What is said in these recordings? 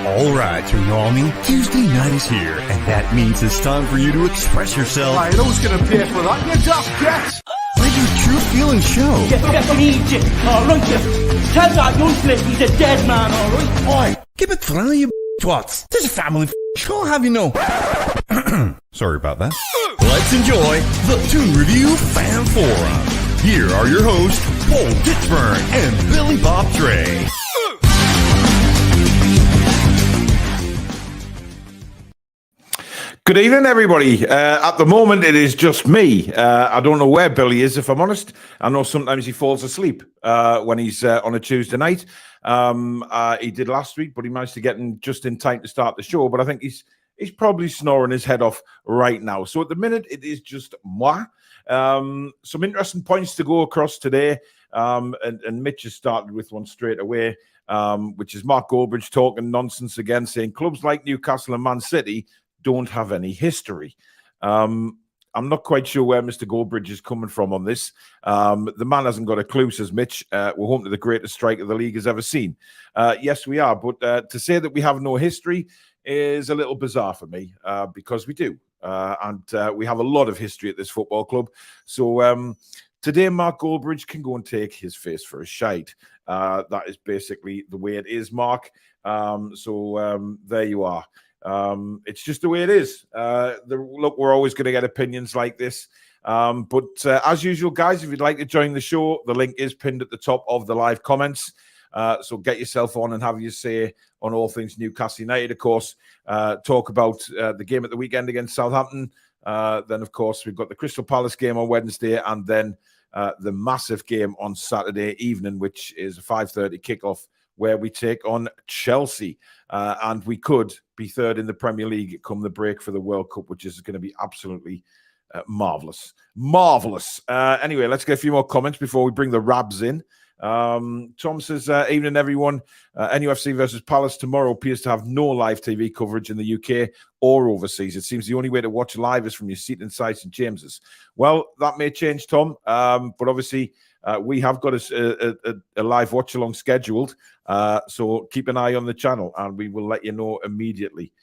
All right, Tsunami, Tuesday night is here, and that means it's time for you to express yourself. Right, who's going to pay for that? You just get. Let your true feelings show. You fucking Egypt, alright you? Tell that useless he's a dead man, alright? Oi, keep it friendly, you twats. This is a family show, have you know. Sorry about that. Let's enjoy the Toon Review Fan Forum. Here are your hosts, Paul Ditchburn and Billy Bob Trey. Good evening, everybody. At the moment, it is just me. I don't know where Billy is, if I'm honest. I know sometimes he falls asleep when he's on a Tuesday night. He did last week, but he managed to get in just in time to start the show. But I think he's probably snoring his head off right now. So at the minute, it is just moi. Some interesting points to go across today. And Mitch has started with one straight away, which is Mark Goldbridge talking nonsense again, saying clubs like Newcastle and Man City don't have any history. I'm not quite sure where Mr. Goldbridge is coming from on this. The man hasn't got a clue, says Mitch. We're home to the greatest striker the league has ever seen. Yes, we are. But to say that we have no history is a little bizarre for me because we do. And we have a lot of history at this football club. So today, Mark Goldbridge can go and take his face for a shite. That is basically the way it is, Mark. So there you are. It's just the way it is. Look, we're always going to get opinions like this. But as usual, guys, if you'd like to join the show, the link is pinned at the top of the live comments. So get yourself on and have your say on all things Newcastle United, of course. Talk about the game at the weekend against Southampton. Then, of course, we've got the Crystal Palace game on Wednesday and then the massive game on Saturday evening, which is a 5:30 kickoff, where we take on Chelsea. And we could be third in the Premier League come the break for the World Cup, which is going to be absolutely marvellous. Marvellous. Anyway, let's get a few more comments before we bring the Rabs in. Tom says, evening, everyone. NUFC versus Palace tomorrow appears to have no live TV coverage in the UK or overseas. It seems the only way to watch live is from your seat inside St James's. Well, that may change, Tom, but obviously we have got a live watch-along scheduled, so keep an eye on the channel, and we will let you know immediately.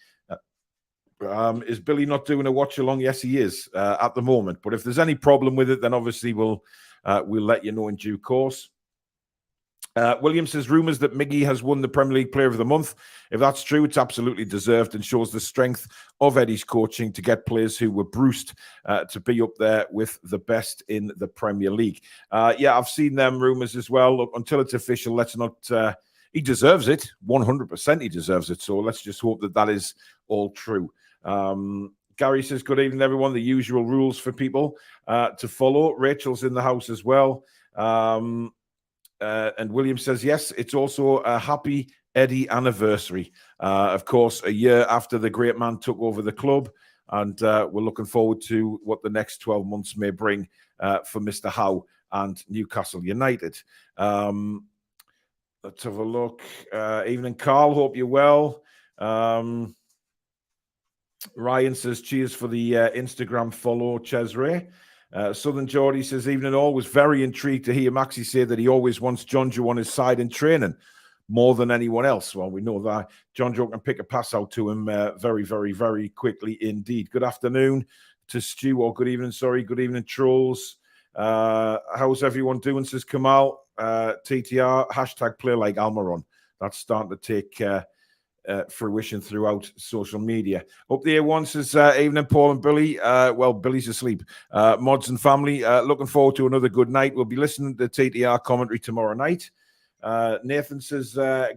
Is Billy not doing a watch-along? Yes, he is at the moment, but if there's any problem with it, then obviously we'll let you know in due course. William says, rumours that Miggy has won the Premier League Player of the Month. If that's true, it's absolutely deserved and shows the strength of Eddie's coaching to get players who were bruised to be up there with the best in the Premier League. Yeah, I've seen them rumours as well. Look, until it's official, let's not... he deserves it. 100% he deserves it. So let's just hope that that is all true. Gary says, good evening, everyone. The usual rules for people to follow. Rachel's in the house as well. And William says, yes, it's also a happy Eddie anniversary. Of course, a year after the great man took over the club. And we're looking forward to what the next 12 months may bring for Mr. Howe and Newcastle United. Let's have a look. Evening, Carl. Hope you're well. Ryan says, cheers for the Instagram follow, Cesare. Southern Geordie says, evening all, was very intrigued to hear Maxi say that he always wants John Joe on his side in training more than anyone else. Well, we know that John Joe can pick a pass out to him very, very, very quickly indeed. Good afternoon to Stu, or good evening, sorry. Good evening, trolls. How's everyone doing, says Kamal. TTR, hashtag play like Almiron. That's starting to take fruition throughout social media. Up there one says, evening, Paul and Billy. Well, Billy's asleep. Mods and family, looking forward to another good night. We'll be listening to TTR commentary tomorrow night. Nathan says,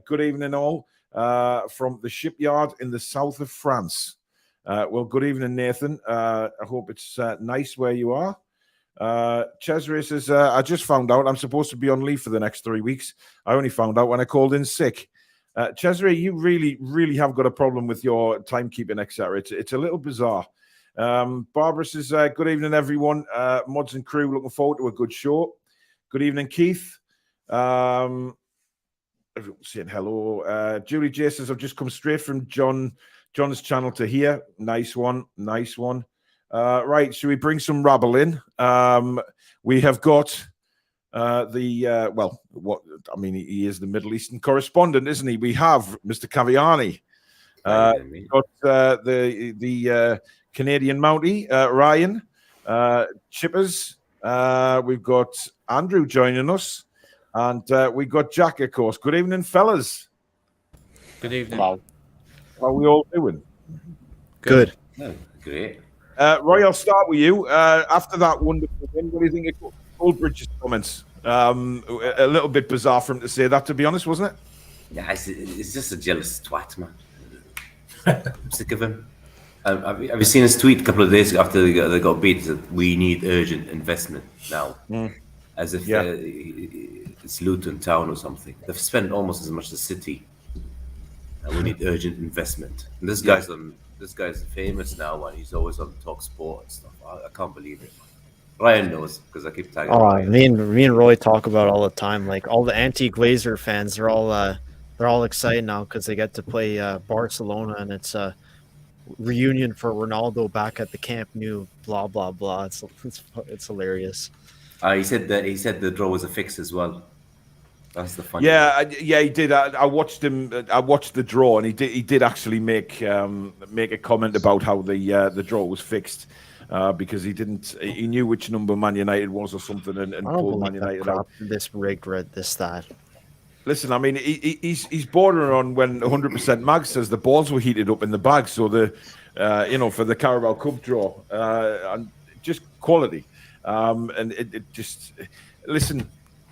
good evening all from the shipyard in the south of France. Well, good evening, Nathan. I hope it's nice where you are. Cesare says, I just found out I'm supposed to be on leave for the next 3 weeks. I only found out when I called in sick. Cesare, you really, really have got a problem with your timekeeping, etc. It's a little bizarre. Barbara says, good evening, everyone. Mods and crew, looking forward to a good show. Good evening, Keith. Saying hello. Julie J says, I've just come straight from John's channel to here. Nice one, nice one. Right, should we bring some rabble in? We have got... well, what I mean, he is the Middle Eastern correspondent, isn't he? We have Mr. Kaviani. We've got the Canadian Mountie, Ryan, Chippers. We've got Andrew joining us, and we've got Jack, of course. Good evening, fellas. Good evening. Wow. How are we all doing? Good. Oh, great. Roy, I'll start with you. After that wonderful win, what do you think of Goldbridge's comments? A little bit bizarre for him to say that, to be honest, wasn't it? Yeah, it's just a jealous twat, man. I'm sick of him. Have you seen his tweet a couple of days after they got beat? That we need urgent investment now, as if it's Luton Town or something. They've spent almost as much as City, and we need urgent investment. And this guy's famous now, and he's always on Talk Sport and stuff. I can't believe it. Ryan knows because I keep tagging. Me and Roy talk about it all the time. Like all the anti-Glazer fans, they're all excited now because they get to play Barcelona, and it's a reunion for Ronaldo back at the Camp Nou. Blah blah blah. It's hilarious. He said the draw was a fix as well. That's the fun. Yeah, he did. I watched him. I watched the draw, and he did actually make a comment about how the draw was fixed. Because he knew which number Man United was or something, and pulled Man United out. This rigged, that. Listen, I mean, he's bordering on when 100% Mag says the balls were heated up in the bag, so for the Carabao Cup draw, and just quality, and it just listen.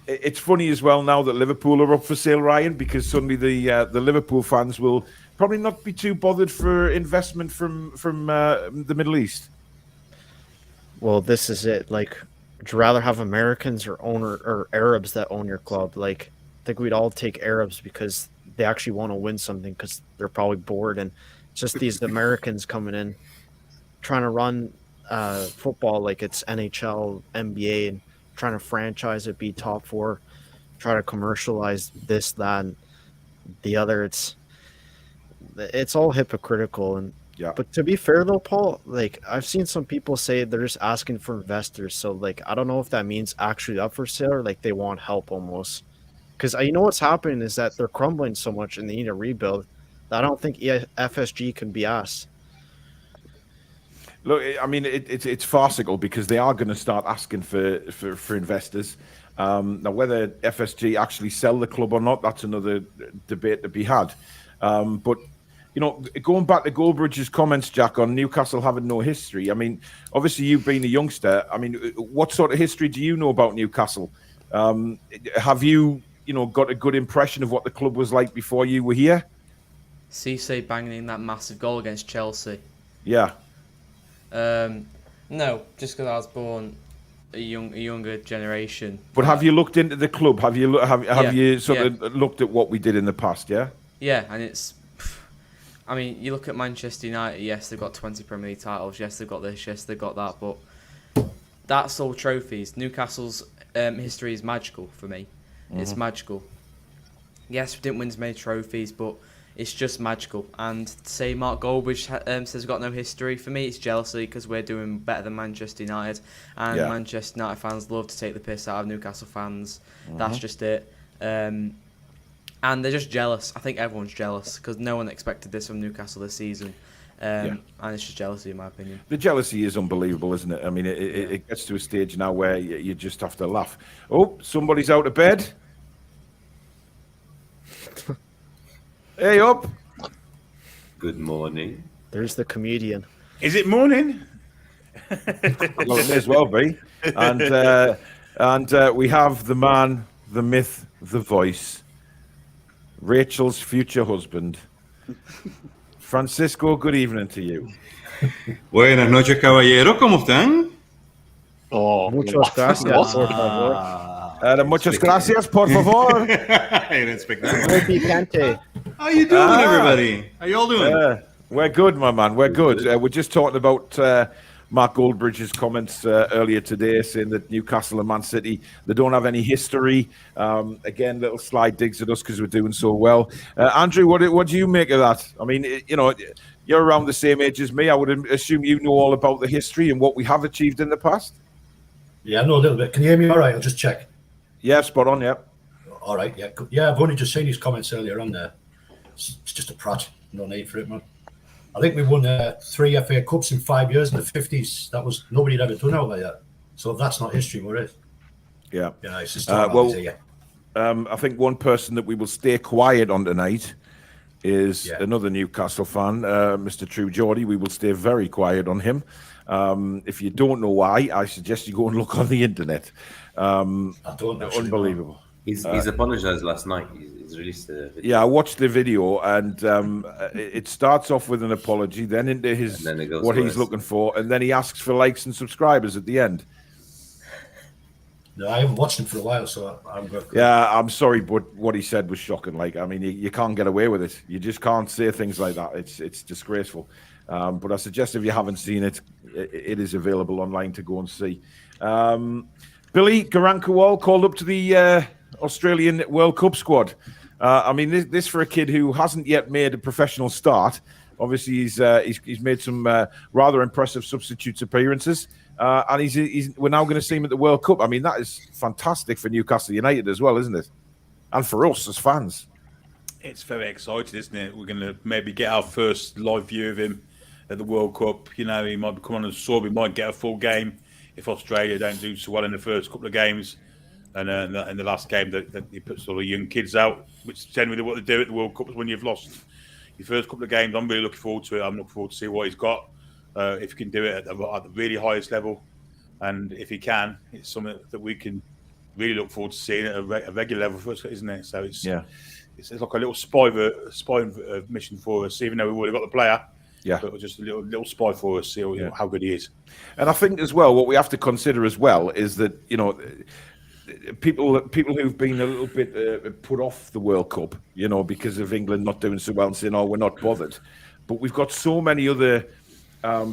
It's funny as well now that Liverpool are up for sale, Ryan, because suddenly the Liverpool fans will probably not be too bothered for investment from the Middle East. Well, this is it. Like, would you rather have Americans or Arabs that own your club? Like, I think we'd all take Arabs because they actually want to win something because they're probably bored. And it's just these Americans coming in, trying to run football like it's NHL, NBA, and trying to franchise it, be top four, try to commercialize this, that, and the other. It's all hypocritical. And yeah. But to be fair though, Paul, like I've seen some people say they're just asking for investors. So like I don't know if that means actually up for sale or like they want help almost. Because you know what's happening is that they're crumbling so much and they need a rebuild. I don't think FSG can be asked. Look, I mean, it's farcical because they are going to start asking for investors. Now, whether FSG actually sell the club or not, that's another debate to be had. But going back to Goldbridge's comments, Jack, on Newcastle having no history. I mean, obviously you've been a youngster. I mean, what sort of history do you know about Newcastle? Have you got a good impression of what the club was like before you were here? Cisse banging in that massive goal against Chelsea. Yeah. No, just because I was born a younger generation. But have you looked into the club? Have you looked at what we did in the past? Yeah. Yeah, and it's. I mean, you look at Manchester United. Yes, they've got 20 Premier League titles. Yes, they've got this. Yes, they've got that. But that's all trophies. Newcastle's history is magical for me. Mm-hmm. It's magical. Yes, we didn't win as many trophies, but it's just magical. And to say Mark Goldbridge says we've got no history, for me it's jealousy because we're doing better than Manchester United. And Manchester United fans love to take the piss out of Newcastle fans. Mm-hmm. That's just it. And they're just jealous. I think everyone's jealous because no one expected this from Newcastle this season. And it's just jealousy, in my opinion. The jealousy is unbelievable, isn't it? I mean, it gets to a stage now where you just have to laugh. Oh, somebody's out of bed. Hey, up. Good morning. There's the comedian. Is it morning? Well, it may as well be. And we have the man, the myth, the voice. Rachel's future husband. Francisco, good evening to you. Buenas noches, caballero. ¿Cómo están? Muchas gracias, por favor. Muchas gracias, por favor. I didn't expect that. Muy picante. How you doing, everybody? How you all doing? We're good, my man. We're good. We're just talking about Mark Goldbridge's comments earlier today, saying that Newcastle and Man City, they don't have any history. Again, little slide digs at us because we're doing so well. Andrew, what do you make of that? I mean, you're around the same age as me. I would assume you know all about the history and what we have achieved in the past. Yeah, I know a little bit. Can you hear me all right? I'll just check. Yeah, spot on, yeah. All right, yeah. Yeah, I've only just seen his comments earlier on there. It's just a prat. No need for it, man. I think we won 3 FA Cups in 5 years in the 50s. That was nobody had ever done out like that. So that's not history, what it is. Yeah. Yeah, it's just I think one person that we will stay quiet on tonight is another Newcastle fan, Mr. True Geordie. We will stay very quiet on him. If you don't know why, I suggest you go and look on the internet. I don't know. Unbelievable. He's apologized last night. He's released the video. Yeah, I watched the video, and it starts off with an apology, then into what he's looking for, and then he asks for likes and subscribers at the end. No, I haven't watched him for a while, so I'm good. Yeah, I'm sorry, but what he said was shocking. Like, I mean, you can't get away with it. You just can't say things like that. It's disgraceful. But I suggest if you haven't seen it, it is available online to go and see. Billy Garankawal called up to the Australian World Cup squad. I mean, this for a kid who hasn't yet made a professional start. Obviously, he's made some rather impressive substitute appearances. And we're now going to see him at the World Cup. I mean, that is fantastic for Newcastle United as well, isn't it? And for us as fans. It's very exciting, isn't it? We're going to maybe get our first live view of him at the World Cup. You know, he might come on a sub. We might get a full game if Australia don't do so well in the first couple of games. And in the last game, that he puts all the young kids out, which is generally what they do at the World Cup is when you've lost your first couple of games. I'm really looking forward to it. I'm looking forward to see what he's got. If he can do it at the really highest level, and if he can, it's something that we can really look forward to seeing at a regular level for us, isn't it? So it's like a little spy mission for us, even though we've already got the player. Yeah, but just a little spy for us, see how good he is. And I think as well, what we have to consider as well is that people who've been a little bit put off the World Cup, because of England not doing so well and saying, "Oh, we're not bothered," but we've got so many other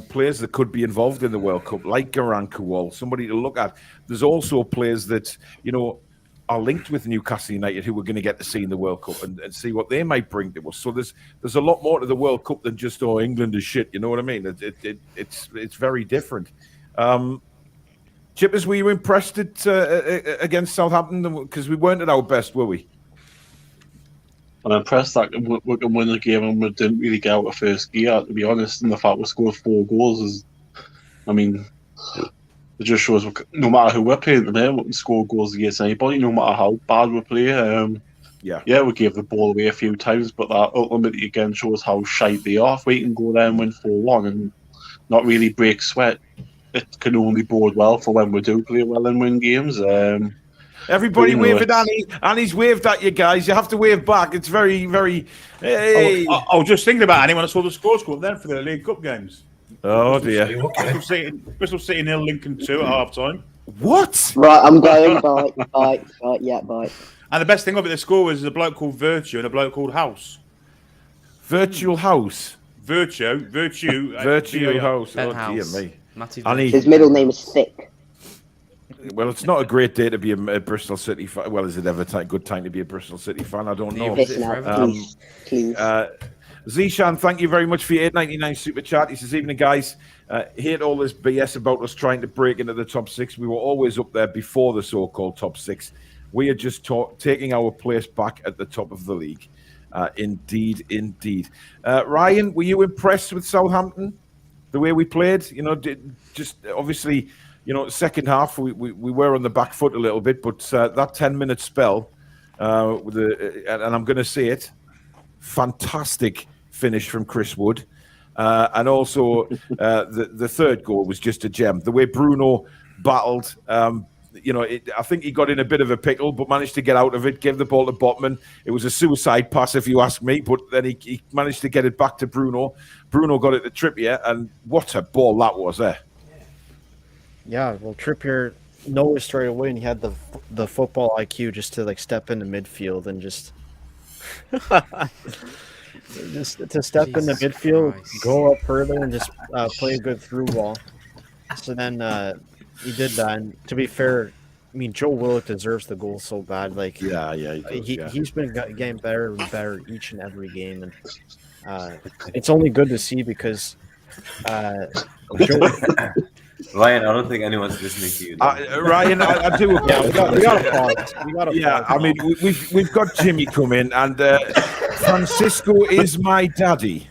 players that could be involved in the World Cup, like Garankawal, somebody to look at. There's also players that, are linked with Newcastle United who we're going to get to see in the World Cup and see what they might bring to us. So there's a lot more to the World Cup than just, England is shit. You know what I mean? It's very different. Chippers, were you impressed against Southampton? Because we weren't at our best, were we? I'm impressed that we can win the game and we didn't really get out of first gear, to be honest. And the fact we scored 4 goals it just shows no matter who we're playing today, we can score goals against anybody, no matter how bad we play. Yeah, we gave the ball away a few times, but that ultimately again shows how shite they are. If we can go there and win 4-1 and not really break sweat, it can only bode well for when we do play well and win games. Everybody wave at Annie. Annie's waved at you guys. You have to wave back. It's very, very... Hey. I was just thinking about Annie when I saw the scores come then for the League Cup games. Oh, dear. Bristol City 0, Lincoln 2 at half-time. What? Right, I'm going. Bye. And the best thing about the score was a bloke called Virtue and a bloke called House. Virtual House? Virtue House. Oh, dear me. Annie. His middle name is Thick. Well, it's not a great day to be a Bristol City fan. Well, is it ever a good time to be a Bristol City fan? I don't know. Please. Zishan, thank you very much for your $8.99 super chat. He says, evening, guys. Hate all this BS about us trying to break into the top 6. We were always up there before the so-called top 6. We are just taking our place back at the top of the league. Indeed. Ryan, were you impressed with Southampton? The way we played? Obviously... second half, we were on the back foot a little bit, but that 10-minute spell, and I'm going to say it, fantastic finish from Chris Wood. And also the third goal was just a gem. The way Bruno battled, I think he got in a bit of a pickle, but managed to get out of it, gave the ball to Botman. It was a suicide pass, if you ask me, but then he managed to get it back to Bruno. Bruno got it to Trippier, and what a ball that was there. Yeah, well, Trippier noticed straight away, and he had the football IQ just to step into midfield and just to step in the midfield, go up further, and just play a good through ball. So then he did that. And to be fair, I mean, Joe Willock deserves the goal so bad. He's been getting better and better each and every game, and it's only good to see because Joe. Ryan, I don't think anyone's listening to you. Ryan, I do. We got to pause. I mean, we've got Jimmy come in, and Francisco is my daddy.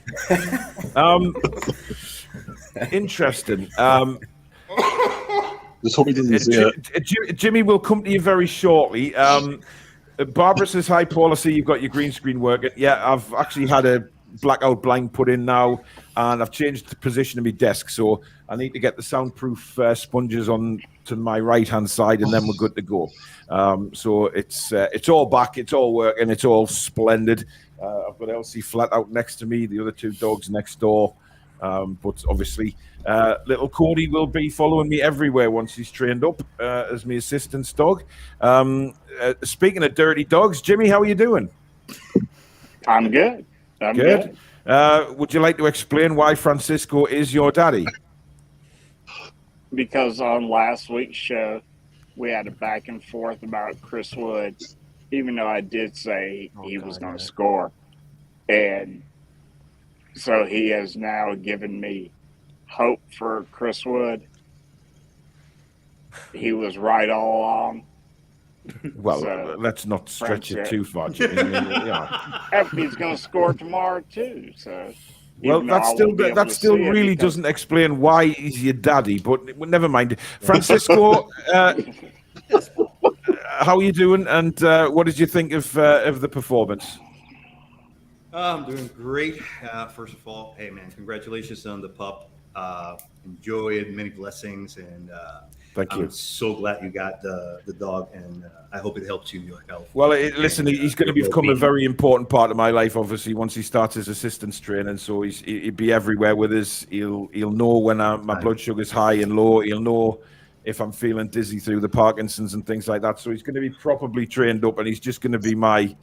Interesting. Just hope he didn't see it. Jimmy will come to you very shortly. Barbara says, hi, Paul. I see you've got your green screen working. Yeah, I've actually had a blackout blind put in now, and I've changed the position of my desk. So I need to get the soundproof sponges on to my right-hand side, and then we're good to go. So it's all back. It's all working. It's all splendid. I've got Elsie flat out next to me, the other two dogs next door. But obviously, little Cody will be following me everywhere once he's trained up as my assistant's dog. Speaking of dirty dogs, Jimmy, how are you doing? I'm good. I'm good. Would you like to explain why Francisco is your daddy? Because on last week's show, we had a back and forth about Chris Wood, even though I did say he was going to score. And so he has now given me hope for Chris Wood. He was right all along. Well, So, let's not stretch it too far, Jimmy. He's going to score tomorrow too. So, Well, even though I won't be able that to still see it really because- doesn't explain why he's your daddy. But never mind. Francisco, how are you doing? And what did you think of the performance? I'm doing great. First of all, hey man, congratulations on the pup. Enjoy it, many blessings, and Thank you. I'm so glad you got the dog, and I hope it helps you in your health. Well, listen, he's going to become a very important part of my life, obviously, once he starts his assistance training. So he'll be everywhere with us. He'll know when my blood sugar's high and low. He'll know if I'm feeling dizzy through the Parkinson's and things like that. So he's going to be properly trained up, and he's just going to be my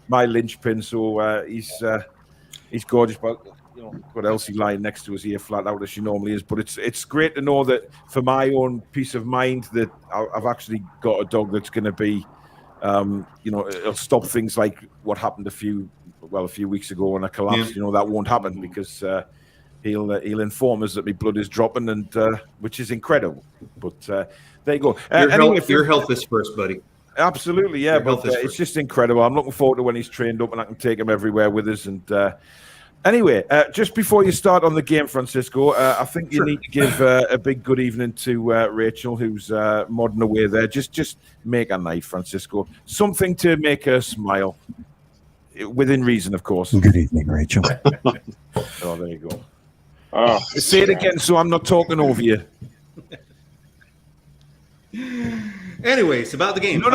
linchpin. So he's gorgeous. But you know, got Elsie lying next to us here, flat out as she normally is. But it's great to know that for my own peace of mind that I've actually got a dog that's going to be, it'll stop things like what happened a few weeks ago when I collapsed. Yeah. You know, that won't happen because he'll inform us that my blood is dropping, and which is incredible. But there you go. Your health is first, buddy. Absolutely, yeah. Your But health is it's first. just incredible. I'm looking forward to when he's trained up and I can take him everywhere with us. And anyway, just before you start on the game, Francisco, I think you need to give a big good evening to Rachel, who's modding away there. Just make a night, Francisco. Something to make her smile. Within reason, of course. Good evening, Rachel. Oh, there you go. Oh, Say it again so I'm not talking over you. Anyways, about the game. No.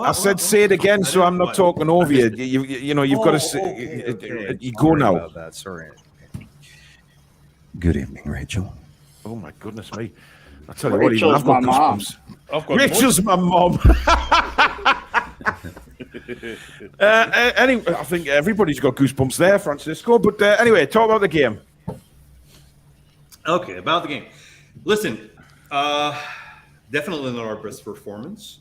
I said say it again so I'm not talking over you. You've got to say. You go now. About that. Sorry. Good evening, Rachel. Oh my goodness me! I tell you what, even Rachel's I've got my mom. goosebumps. I've got Rachel's my mom. Anyway, I think everybody's got goosebumps there, Francisco. But anyway, talk about the game. Okay, about the game. Listen, definitely not our best performance,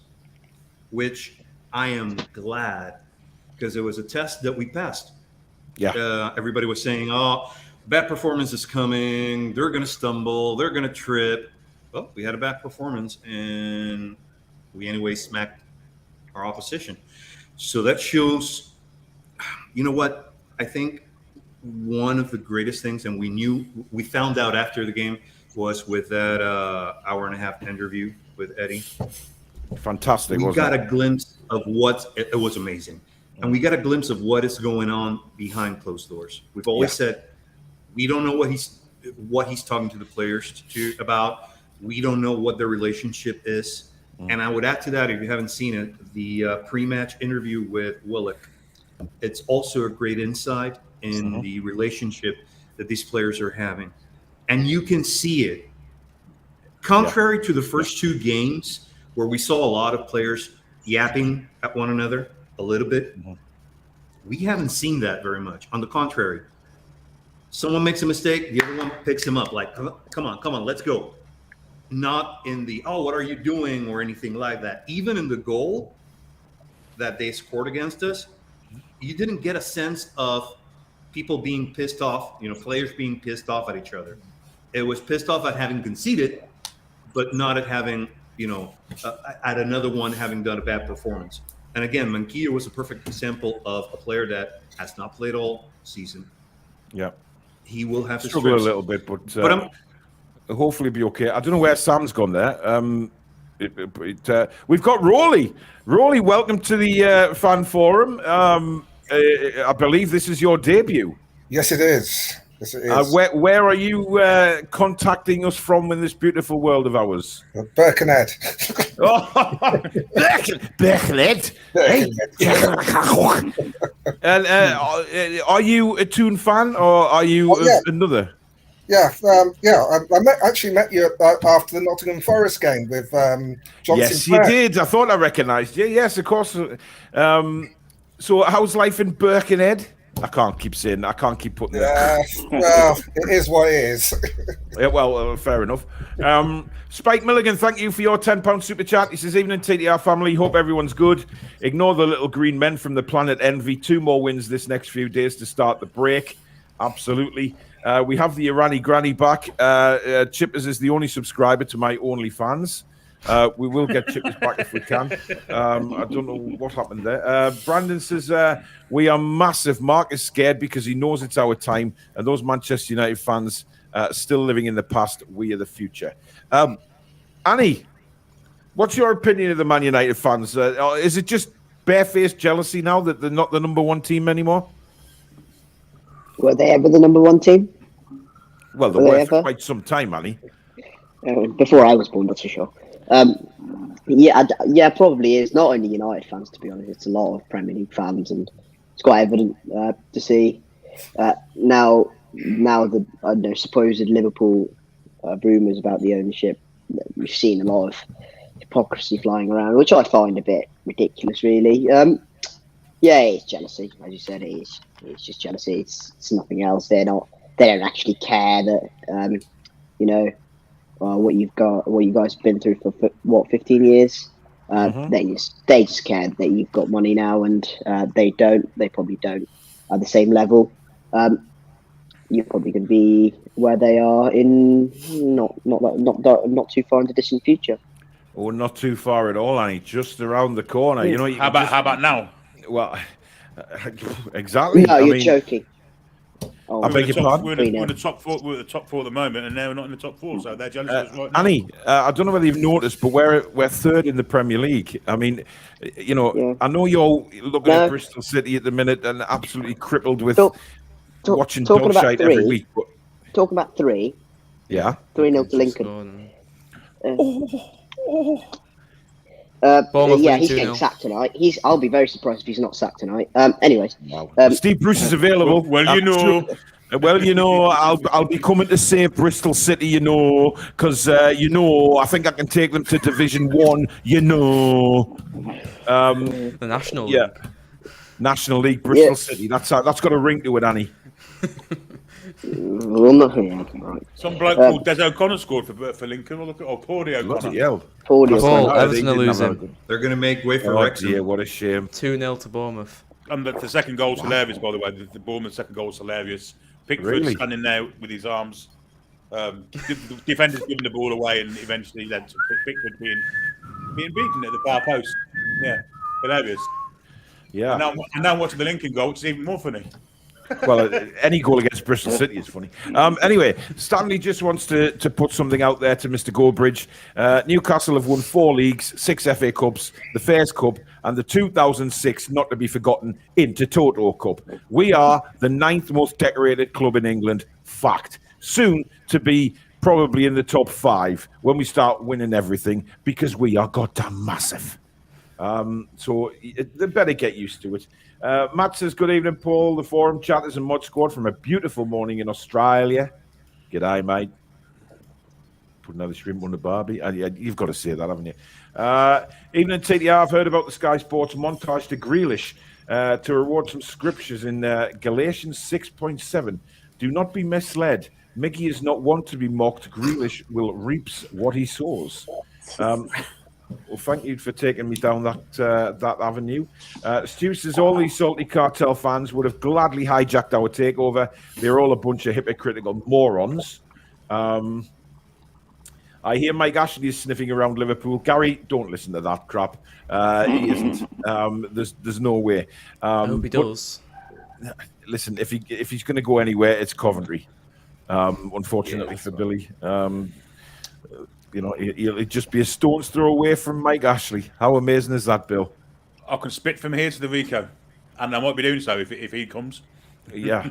which I am glad because it was a test that we passed. Yeah. Everybody was saying, oh, bad performance is coming. They're going to stumble. They're going to trip. Well, we had a bad performance, and we anyway smacked our opposition. So that shows, you know what? I think one of the greatest things, and we found out after the game, was with that hour and a half interview with Eddie. Fantastic. We got a glimpse of it was amazing. And we got a glimpse of what is going on behind closed doors. We've always said we don't know what he's talking to the players about. We don't know what their relationship is. And I would add to that, if you haven't seen it, the pre-match interview with Willock. It's also a great insight in the relationship that these players are having. And you can see it. Contrary to the first two games, where we saw a lot of players yapping at one another a little bit, we haven't seen that very much. On the contrary, someone makes a mistake, the other one picks him up, like, come on, let's go. Not in the, oh, what are you doing, or anything like that. Even in the goal that they scored against us, you didn't get a sense of people being pissed off, players being pissed off at each other. It was pissed off at having conceded, but not at having, at another one having done a bad performance. And again, Manquillo was a perfect example of a player that has not played all season. Yeah. He will have to struggle a little bit, but hopefully be okay. I don't know where Sam's gone there. We've got Rolly. Rolly, welcome to the fan forum. I believe this is your debut. Yes, it is. Yes, it is. Where are you contacting us from in this beautiful world of ours? Birkenhead. Birkenhead. And are you a Toon fan or are you another? Yeah, I actually met you after the Nottingham Forest game with Johnson. Yes, you did. I thought I recognised you. Yes, of course. So, how's life in Birkenhead? I can't keep saying that. I can't keep putting that. Well, it is what it is. Yeah, well, fair enough. Spike Milligan, thank you for your £10 super chat. He says, evening TTR family. Hope everyone's good. Ignore the little green men from the planet Envy. 2 more wins this next few days to start the break. Absolutely. We have the Irani Granny back. Chippers is the only subscriber to my OnlyFans. We will get Chippers back if we can. I don't know what happened there. Brandon says, we are massive. Mark is scared because he knows it's our time. And those Manchester United fans still living in the past. We are the future. Annie, what's your opinion of the Man United fans? Is it just barefaced jealousy now that they're not the number 1 team anymore? Were they ever the number 1 team? Well, they were for quite some time, Annie. Before I was born, that's for sure. Yeah, probably is. Not only United fans, to be honest. It's a lot of Premier League fans, and it's quite evident to see now the supposed Liverpool rumours about the ownership. We've seen a lot of hypocrisy flying around, which I find a bit ridiculous, really. Yeah, it's jealousy, as you said. It's just jealousy. It's nothing else. They don't actually care that what you guys have been through for 15 years. They just care that you've got money now, and they probably don't at the same level. You're probably going to be where they are in not too far in the distant future. Oh, not too far at all, Annie. Just around the corner. You know. How about now? Well, exactly. No, you're joking. Oh, I beg your pardon. We're in the top 4. We're at the top 4 at the moment, and now we're not in the top 4. So they're jealous of us right now. Annie, I don't know whether you've noticed, but we're 3rd in the Premier League. I mean, I know you're looking at Bristol City at the minute and absolutely crippled with watching dog shite every week. But... Talking about 3. Yeah. 3-0 to Lincoln. He's getting sacked tonight. I'll be very surprised if he's not sacked tonight. Anyways, Steve Bruce is available. I'll be coming to save Bristol City, because I think I can take them to Division 1. The National League. National League, Bristol City. That's got a ring to it, Annie. Some bloke called Des O'Connor scored for Lincoln. Paulie O'Connor. Everton are losing. They're going to make way for Wrexham. Yeah, what a shame. 2-0 to Bournemouth. And the second goal's hilarious, by the way. The Bournemouth second goal's hilarious. Pickford standing there with his arms. The defenders giving the ball away, and eventually led to Pickford being beaten at the far post. Yeah, hilarious. Yeah. And now watching the Lincoln goal, which is even more funny. Well, any goal against Bristol City is funny. Anyway, Stanley just wants to put something out there to Mr. Goldbridge. Newcastle have won 4 leagues, 6 FA Cups, the Fairs Cup, and the 2006, not to be forgotten, Intertoto Cup. We are the 9th most decorated club in England. Fact. Soon to be probably in the top 5 when we start winning everything, because we are goddamn massive. So they better get used to it. Matt says, good evening, Paul, the forum chatters and mod squad from a beautiful morning in Australia. G'day, mate. Put another shrimp on the barbie. You've got to say that, haven't you? Evening, TTR. I've heard about the Sky Sports montage to Grealish to reward some scriptures in Galatians 6.7. Do not be misled. Mickey is not one to be mocked. Grealish will reaps what he sows. Well, thank you for taking me down that avenue. Stu says all these salty cartel fans would have gladly hijacked our takeover. They're all a bunch of hypocritical morons. I hear Mike Ashley is sniffing around Liverpool. Gary, don't listen to that crap. He isn't. There's no way. I hope he does. Listen, if he's going to go anywhere, it's Coventry. Unfortunately for Billy, he'll just be a stone's throw away from Mike Ashley. How amazing is that, Bill? I can spit from here to the Rico, and I might be doing so if he comes. Yeah.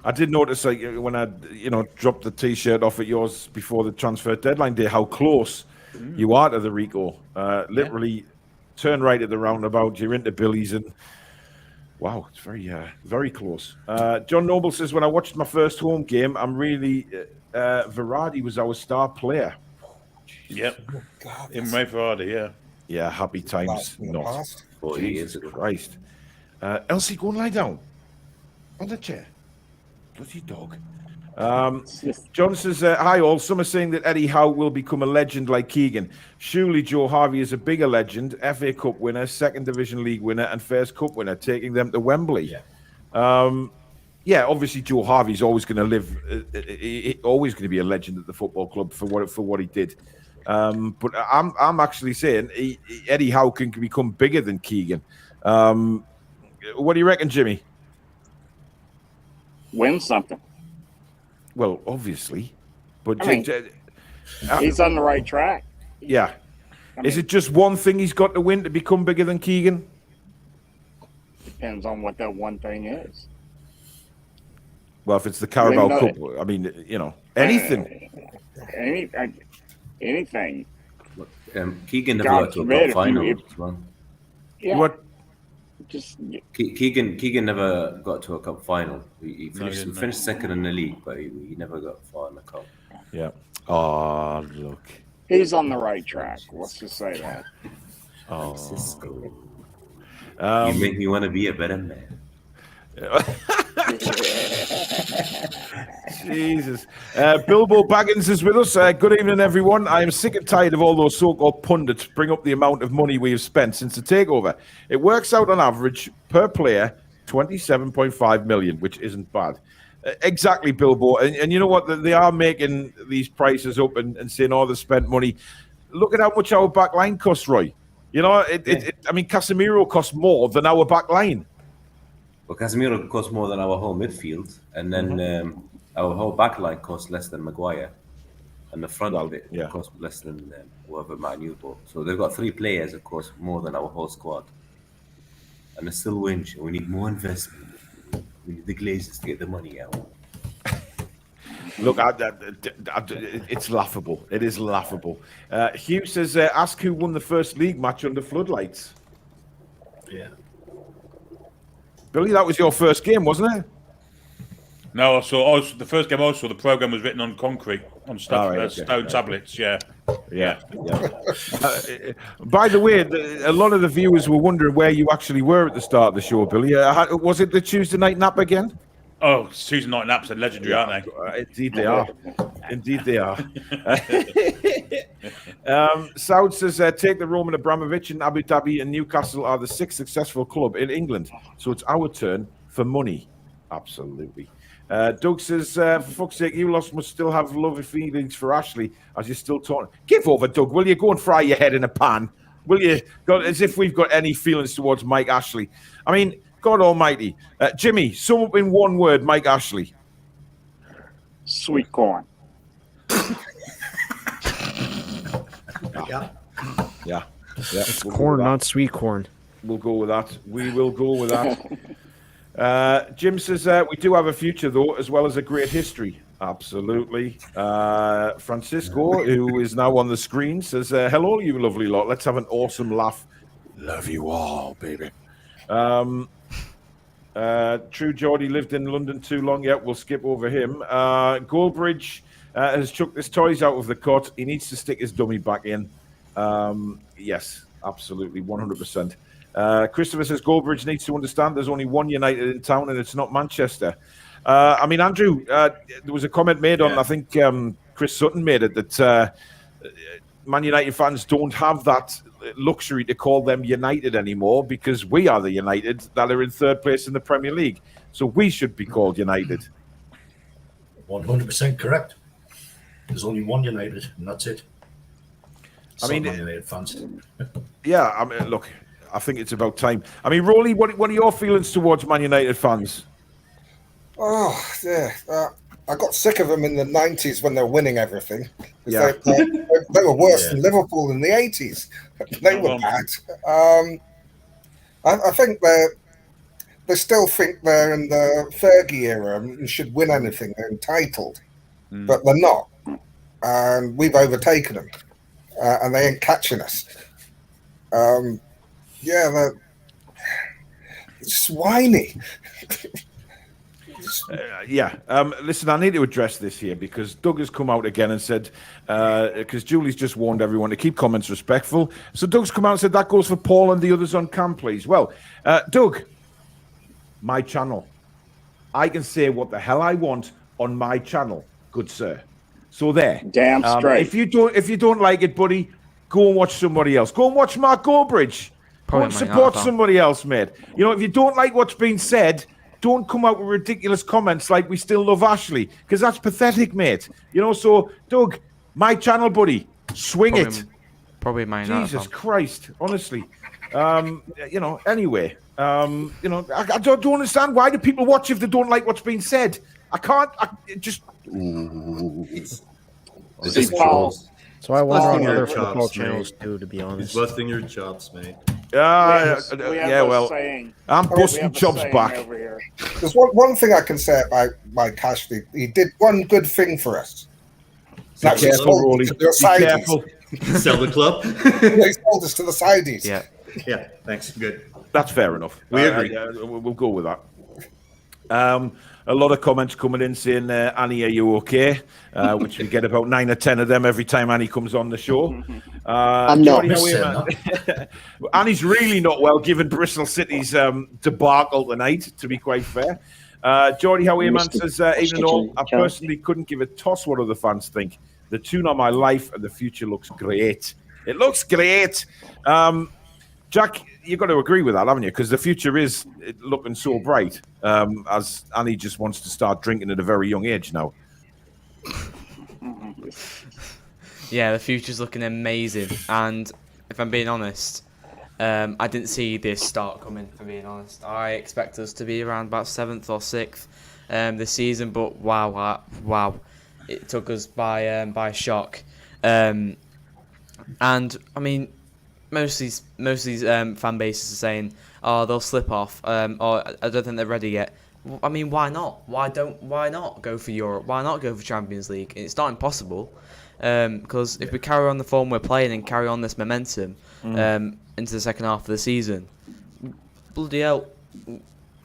I did notice, like, when I, dropped the T-shirt off at yours before the transfer deadline day, how close you are to the Rico. Literally, turn right at the roundabout. You're into Billy's, and wow, it's very, very close. John Noble says, when I watched my first home game, I'm really Verratti was our star player. Yep, Imre Verratti, yeah. Yeah, happy times. Not. 40 years ago. Christ. Elsie, go and lie down on the chair. Bloody dog. John says, hi all. Some are saying that Eddie Howe will become a legend like Keegan. Surely Joe Harvey is a bigger legend, FA Cup winner, Second Division League winner, and Fairs Cup winner, taking them to Wembley. Yeah, obviously Joe Harvey's always going to live, always going to be a legend at the football club for what he did. But I'm actually saying Eddie Howe can become bigger than Keegan. What do you reckon, Jimmy? Win something. Well, obviously, but he's on the right track. Yeah. Is it just one thing he's got to win to become bigger than Keegan? Depends on what that one thing is. Well, if it's the Carabao Cup, I mean, anything. Anything. Keegan never got to a cup final. Yeah. What? Keegan never got to a cup final. He finished second in the league, but he never got far in the cup. Yeah. Oh, look. He's on the right track. Let's just say that. Oh, you make me want to be a better man. Jesus. Bilbo Baggins is with us. Good evening, everyone. I am sick and tired of all those so-called pundits bring up the amount of money we have spent since the takeover. It works out on average per player 27.5 million, which isn't bad. Exactly, Bilbo. And you know what? They are making these prices up and saying, oh, they spent money. Look at how much our back line costs, Roy. I mean, Casemiro costs more than our back line. Well, Casemiro costs more than our whole midfield, and then our whole back line costs less than Maguire, and the front of it costs less than whoever Man U bought. So they've got 3 players, of course, more than our whole squad, and they still win. We need more investment. We need the Glazers to get the money out. Look, it's laughable. It is laughable. Hugh says, ask who won the first league match under floodlights. Yeah. Billy, that was your first game, wasn't it? No, the first game I saw, the program was written on concrete, on stone tablets, yeah. By the way, a lot of the viewers were wondering where you actually were at the start of the show, Billy. Was it the Tuesday night nap again? Oh, Tuesday night naps are legendary, aren't they? Indeed they are. Indeed they are. Saud says, take the Roman Abramovich and Abu Dhabi and Newcastle are the 6th successful club in England. So it's our turn for money. Absolutely. Doug says, for fuck's sake, you lot must still have lovely feelings for Ashley as you're still talking. Give over, Doug, will you? Go and fry your head in a pan. Will you? As if we've got any feelings towards Mike Ashley. I mean, God almighty. Jimmy, sum up in one word, Mike Ashley. Sweet corn. Yeah. It's corn, not sweet corn. We'll go with that. We will go with that. Jim says, we do have a future, though, as well as a great history. Absolutely. Francisco, who is now on the screen, says, hello, you lovely lot. Let's have an awesome laugh. Love you all, baby. True Geordie lived in London too long. Yeah, we'll skip over him. Goldbridge has chucked his toys out of the cot. He needs to stick his dummy back in. Yes, absolutely, 100%. Christopher says Goldbridge needs to understand there's only one United in town and it's not Manchester. I mean, Andrew, there was a comment made on, I think Chris Sutton made it, that Man United fans don't have that luxury to call them United anymore because we are the United that are in 3rd place in the Premier League. So we should be called United. 100% correct. There's only one United, and that's it. I mean, Man United fans. Yeah, I mean, look, I think it's about time. I mean, Rolly, what are your feelings towards Man United fans? Oh, yeah. I got sick of them in the 90s when they were winning everything. Yeah. They were worse than Liverpool in the 80s. They were bad. I think they still think they're in the Fergie era and should win anything. They're entitled. But they're not. And we've overtaken them. And they ain't catching us. They're swiney. Listen, I need to address this here because Doug has come out again and said, because Julie's just warned everyone to keep comments respectful. So Doug's come out and said that goes for Paul and the others on cam, please. Well, Doug, my channel. I can say what the hell I want on my channel, good sir. So there. Damn straight. If you don't like it, buddy, go and watch somebody else. Go and watch Mark Goldbridge. Go and support somebody else, mate. You know, if you don't like what's being said, don't come out with ridiculous comments like we still love Ashley, because that's pathetic, mate. You know, so Doug, my channel, buddy, swing it. Probably mine. Jesus Christ, honestly. Anyway, I don't understand, why do people watch if they don't like what's being said? So I wonder on other football channels too, to be honest. He's busting your chops, mate. I'm busting chops back. There's one thing I can say about Mike Ashley. He did one good thing for us. Be careful, Rolly. Be careful. Sell the club? He sold us to the Saudis. Yeah, thanks. Good. That's fair enough. We agree. We'll go with that. A lot of comments coming in saying, Annie, are you okay? Which we get about 9 or 10 of them every time Annie comes on the show. I'm not. Annie's really not well, given Bristol City's debacle tonight, to be quite fair. Geordie Howeman says, even though I personally couldn't give a toss what other fans think, the Toon are my life and the future looks great. It looks great. Jack, you've got to agree with that, haven't you? Because the future is looking so bright, as Annie just wants to start drinking at a very young age now. Yeah, the future's looking amazing. And if I'm being honest, I didn't see this start coming, for being honest. I expect us to be around about 7th or 6th this season, but wow. It took us by shock. And, I mean, most of these fan bases are saying, "Oh, they'll slip off," or "I don't think they're ready yet." I mean, why not? Why not go for Europe? Why not go for Champions League? It's not impossible, because if we carry on the form we're playing and carry on this momentum into the second half of the season, bloody hell,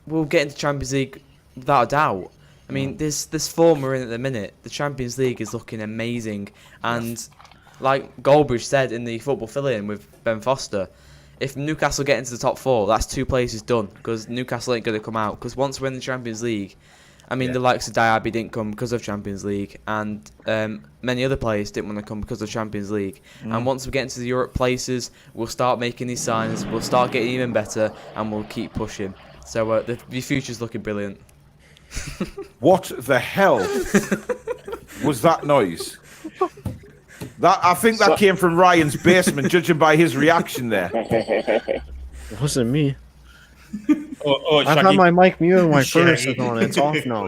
we'll get into Champions League without a doubt. I mean, this form we're in at the minute, the Champions League is looking amazing, and like Goldbridge said in the football fill-in with Ben Foster, if Newcastle get into the top 4, that's 2 places done, because Newcastle ain't going to come out. Because once we're in the Champions League, I mean, the likes of Diaby didn't come because of Champions League, and many other players didn't want to come because of Champions League. And once we get into the Europe places, we'll start making these signs, we'll start getting even better, and we'll keep pushing. So the future's looking brilliant. What the hell was that noise? I think that came from Ryan's basement, judging by his reaction there. It wasn't me. I've had my mic muted my furnace is on. It's off now.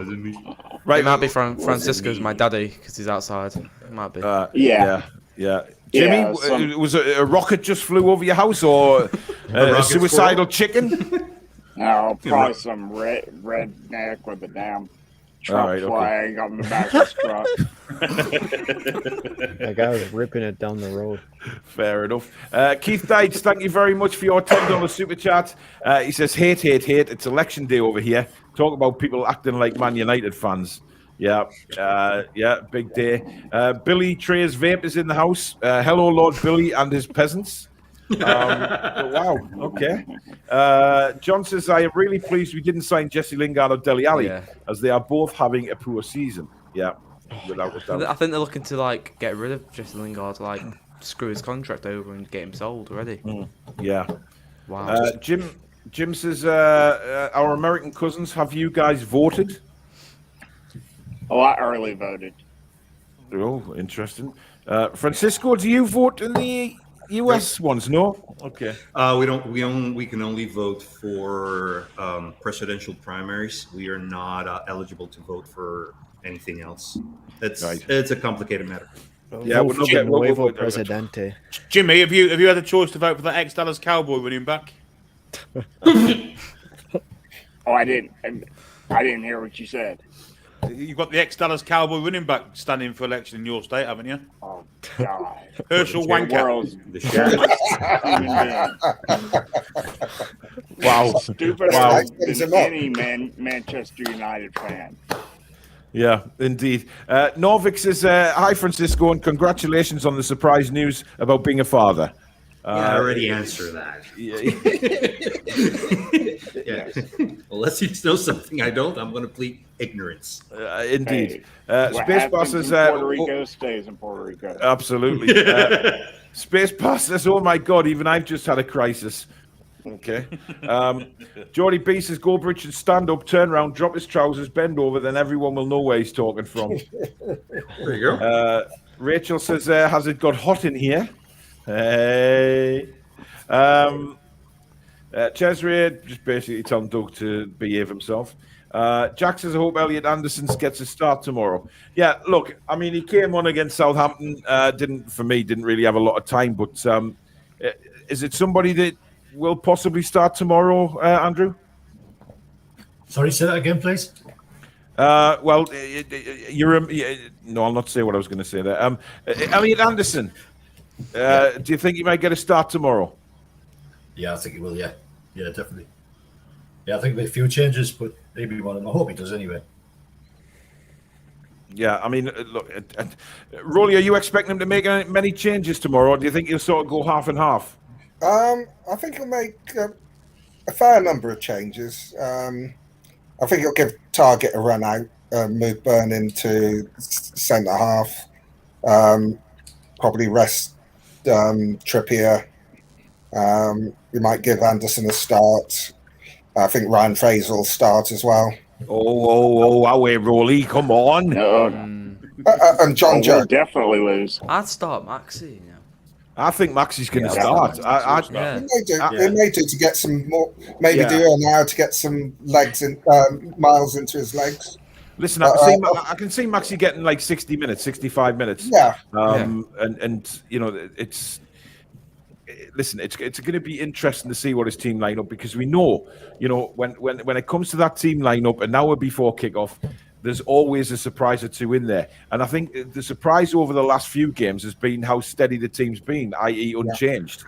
Right, it might be from Francisco's my daddy, because he's outside. It might be. Yeah. Jimmy, was a rocket just flew over your house, or a suicidal chicken? No, probably some redneck with a damn Trump flag on the back of his truck. That guy was ripping it down the road. Fair enough. Keith Deitch, thank you very much for your $10 super chat. He says, hate. It's election day over here. Talk about people acting like Man United fans. Yeah, big day. Billy Trey's Vape is in the house. Hello, Lord Billy and his peasants. Wow, okay. John says, I am really pleased we didn't sign Jesse Lingard or Dele Alli, as they are both having a poor season. Yeah, without a doubt. I think they're looking to get rid of Jesse Lingard, screw his contract over and get him sold already. Yeah. Wow. Jim says, our American cousins, have you guys voted? Oh, I early voted. Oh, interesting. Francisco, do you vote in the US ones? No. Okay. We don't. We can only vote for presidential primaries. We are not eligible to vote for anything else. It's a complicated matter. Yeah, we'll look at Nuevo Presidente. Jimmy, have you had a choice to vote for that ex-Dallas Cowboy running back? Oh, I didn't hear what you said. You've got the ex-Dallas Cowboy running back standing for election in your state, haven't you? Oh God, Herschel The Wanker. world's Wow. Stupid Wow. than any Manchester United fan. Yeah, indeed. Norvix says, hi, Francisco, and congratulations on the surprise news about being a father. I already answered that. Yeah. Unless you know something I don't, I'm going to plead ignorance. Indeed. What Space happens Boss in says, Puerto Rico stays in Puerto Rico. Absolutely. Space Boss says, oh my God, even I've just had a crisis. Okay. Geordie B says, Goldbridge should stand up, turn around, drop his trousers, bend over, then everyone will know where he's talking from. There you go. Rachel says, has it got hot in here? Hey. Cesare just basically telling Doug to behave himself. Jack says, I hope Elliot Anderson gets a start tomorrow. Yeah, look, I mean, he came on against Southampton. Didn't really have a lot of time, but is it somebody that will possibly start tomorrow, Andrew? Sorry, say that again, please. Well, no, I'll not say what I was going to say there. Elliot Anderson, do you think he might get a start tomorrow? Yeah, I think he will. Yeah, definitely. Yeah, I think there'll be a few changes, but maybe one of them. I hope he does anyway. Yeah, I mean, look, Rolly, are you expecting him to make many changes tomorrow, or do you think he'll sort of go half and half? I think he'll make a fair number of changes. I think he'll give Target a run out, move Burn into centre half, probably rest Trippier. We might give Anderson a start. I think Ryan Fraser will start as well. Away, Rolly, come on. No. And John Joe. We'll definitely lose. I'd start Maxi. I think Maxi's going to start. He may do to get some more, maybe do an hour to get some legs in, miles into his legs. Listen, I can see Maxi getting like 60 minutes, 65 minutes. Yeah. And you know, it's going to be interesting to see what his team line up, because we know, you know, when it comes to that team lineup an hour before kickoff, there's always a surprise or two in there. And I think the surprise over the last few games has been how steady the team's been, i.e. unchanged.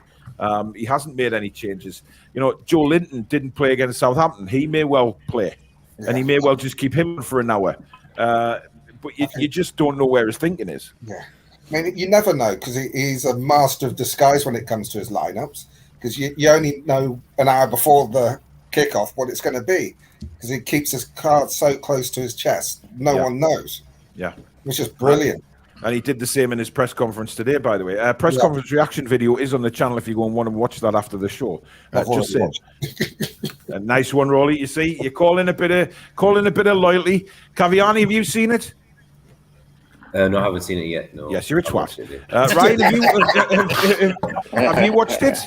He hasn't made any changes. You know, Joe Linton didn't play against Southampton. He may well play, and he may well just keep him for an hour. But you just don't know where his thinking is. Yeah. I mean, you never know, because he's a master of disguise when it comes to his lineups, because you only know an hour before the kickoff what it's going to be, because he keeps his cards so close to his chest. No one knows. Yeah. Which is brilliant. And he did the same in his press conference today, by the way. Press conference reaction video is on the channel if you go and want to watch that after the show. Just saying. A nice one, Rolly. You see, you're calling a bit of loyalty. Caviani, have you seen it? No, I haven't seen it yet. No. Yes, you're a twat. Ryan, have you watched it?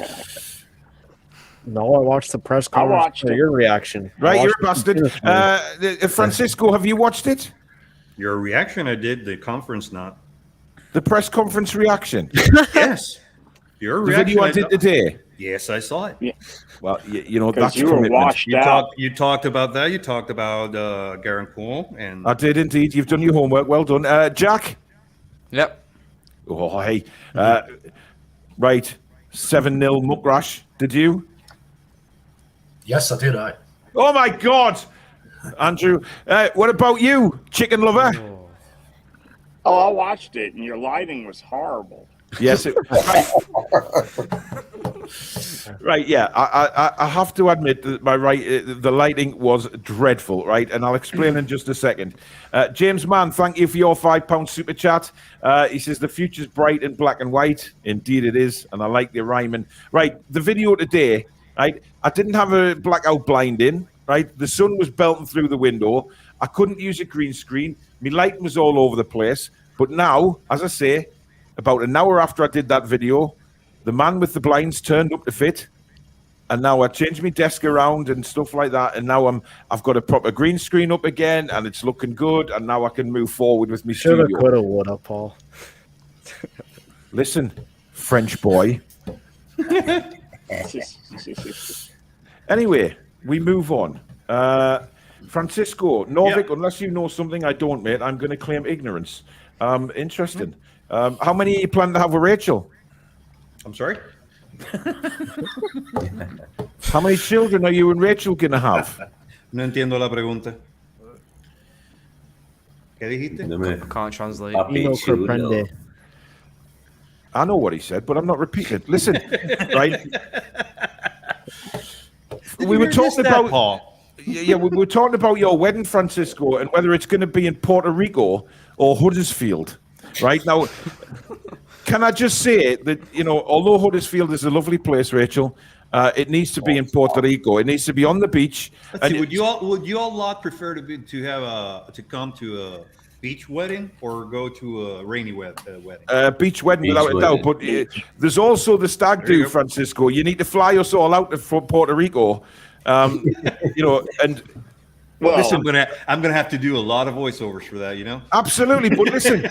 No, I watched the press conference for your reaction. Right, you're a bastard. Francisco, have you watched it? Your reaction, I did. The conference, not. The press conference reaction? Yes. Your the reaction. Video I did today? Yes, I saw it. Yeah. Well, you know, that's you were washed out. You talked about that. You talked about Gareth Poole. And I did indeed. You've done your homework. Well done. Jack? Yep. Oh, hey. Right. 7-0 Muckrash. Did you? Yes, I did. Oh, my God. Andrew, what about you, chicken lover? Oh, I watched it, and your lighting was horrible. Yes, right. Yeah, I have to admit that the lighting was dreadful, right? And I'll explain in just a second. James Mann, thank you for your £5 super chat. He says the future's bright in black and white. Indeed, it is, and I like the rhyming. Right, the video today. Right, I didn't have a blackout blind in. Right, the sun was belting through the window. I couldn't use a green screen. My lighting was all over the place. But now, as I say, about an hour after I did that video, the man with the blinds turned up to fit, and now I changed my desk around and stuff like that, and now I've got a proper green screen up again, and it's looking good, and now I can move forward with my Shoulda, studio. coulda, woulda, Paul. Listen, French boy. Anyway, we move on. Francisco, Norvik, unless you know something I don't, mate, I'm going to claim ignorance. Interesting. How many you plan to have with Rachel? I'm sorry? How many children are you and Rachel going to have? No entiendo la pregunta. ¿Qué dijiste? Can't translate. I know what he said, but I'm not repeating it. Listen, right? We were talking about Paul. Yeah, we were talking about your wedding, Francisco, and whether it's going to be in Puerto Rico or Huddersfield. Right now, can I just say that, you know, although Huddersfield is a lovely place, Rachel, it needs to be in Puerto Rico. It needs to be on the beach. Let's see, would you all lot prefer to come to a beach wedding or go to a rainy wedding? Beach wedding, without a doubt. But there's also the stag do, Francisco. You need to fly us all out to Puerto Rico. You know, and well, listen, I'm gonna have to do a lot of voiceovers for that, you know. Absolutely, but listen,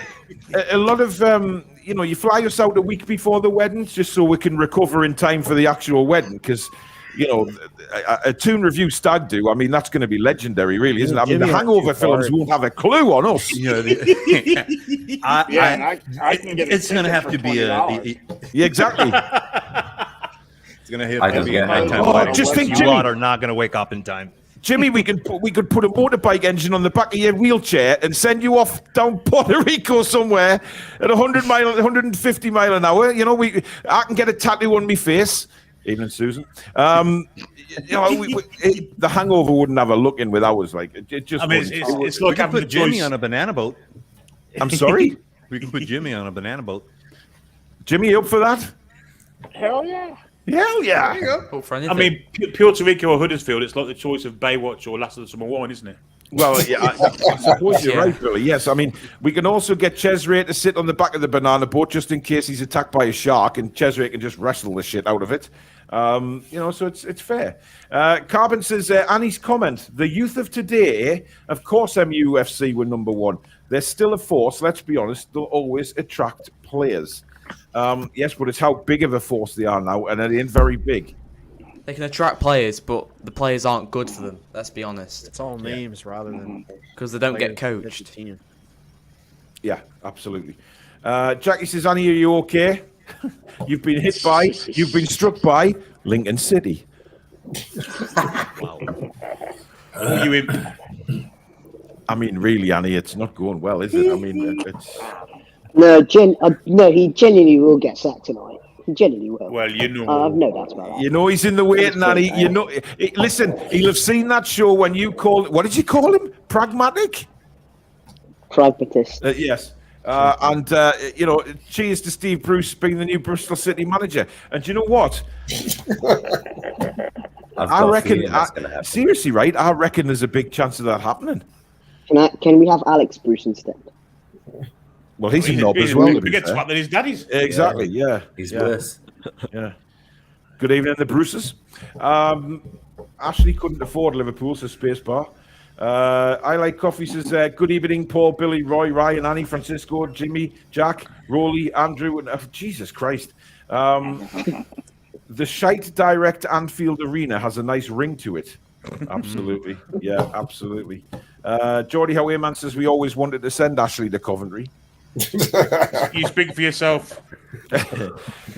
a lot of you know, you fly us out a week before the wedding just so we can recover in time for the actual wedding, because you know, a Toon review stag do. I mean, that's going to be legendary, really, isn't it? I mean, the Hangover films won't have a clue on us. You know, I can get. It's going to have to be yeah, exactly. It's going to have to be a nighttime. Oh, just think, you Jimmy, lot are not going to wake up in time. Jimmy, we could put a motorbike engine on the back of your wheelchair and send you off down Puerto Rico somewhere at 150 mile an hour. You know, I can get a tattoo on my face. Evening, Susan. You know, the Hangover wouldn't have a look in with ours. Like it just. I mean, it's like having put Jimmy on a banana boat. I'm sorry. We can put Jimmy on a banana boat. Jimmy, up for that? Hell yeah. Hell yeah. There you go. I mean, Puerto Rico or Huddersfield, it's like the choice of Baywatch or Last of the Summer Wine, isn't it? Well, yeah, I suppose you're right, Billy. Yes, I mean, we can also get Cesare to sit on the back of the banana boat just in case he's attacked by a shark, and Cesare can just wrestle the shit out of it. You know, so it's fair. Carbon says, Annie's comment, the youth of today, of course MUFC were number one. They're still a force, let's be honest, they'll always attract players. Yes, but it's how big of a force they are now, and they ain't very big. They can attract players, but the players aren't good for them. Let's be honest. It's all names rather than because they don't get coached. Yeah, absolutely. Jackie says, Annie, are you okay? You've been struck by Lincoln City. Wow. You in? I mean, really, Annie, it's not going well, is it? I mean, it's. No, he genuinely will get sacked tonight. He genuinely will. Well, you know. I've no doubts about that. You know he's in the waiting, Annie. You know, listen, he'll have seen that show when you called. What did you call him? Pragmatic? Pragmatist. Yes. And, you know, cheers to Steve Bruce being the new Bristol City manager. And do you know what? I reckon, seriously, right? I reckon there's a big chance of that happening. Can we have Alex Bruce instead? Well, he's a knob as well. He gets swapped with his daddy's. Exactly, yeah. He's worse. Yeah. Good evening, the Bruces. Ashley couldn't afford Liverpool, so space bar. I Like Coffee says, good evening, Paul, Billy, Roy, Ryan, Annie, Francisco, Jimmy, Jack, Rolly, Andrew, and Jesus Christ. The shite direct Anfield Arena has a nice ring to it. Absolutely. Yeah, absolutely. Geordie Howeman says, we always wanted to send Ashley to Coventry. You speak for yourself.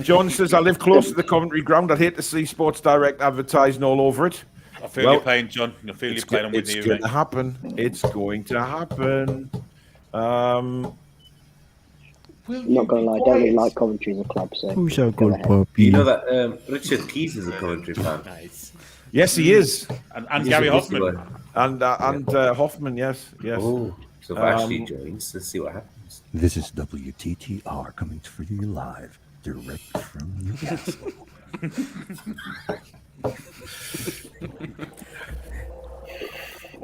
John says, I live close to the Coventry ground. I'd hate to see Sports Direct advertising all over it. I feel your pain, John. I feel your pain. It's going to happen. It's going to happen. I'm not going to lie, I don't really like Coventry as a club. So who's a good puppy? You know that Richard Keys is a Coventry fan. Nice. Yes, he is. And Gary Hoffman. And Hoffman, yes. Oh, so if Ashley joins, let's see what happens. This is WTTR coming for you live, direct from Newcastle.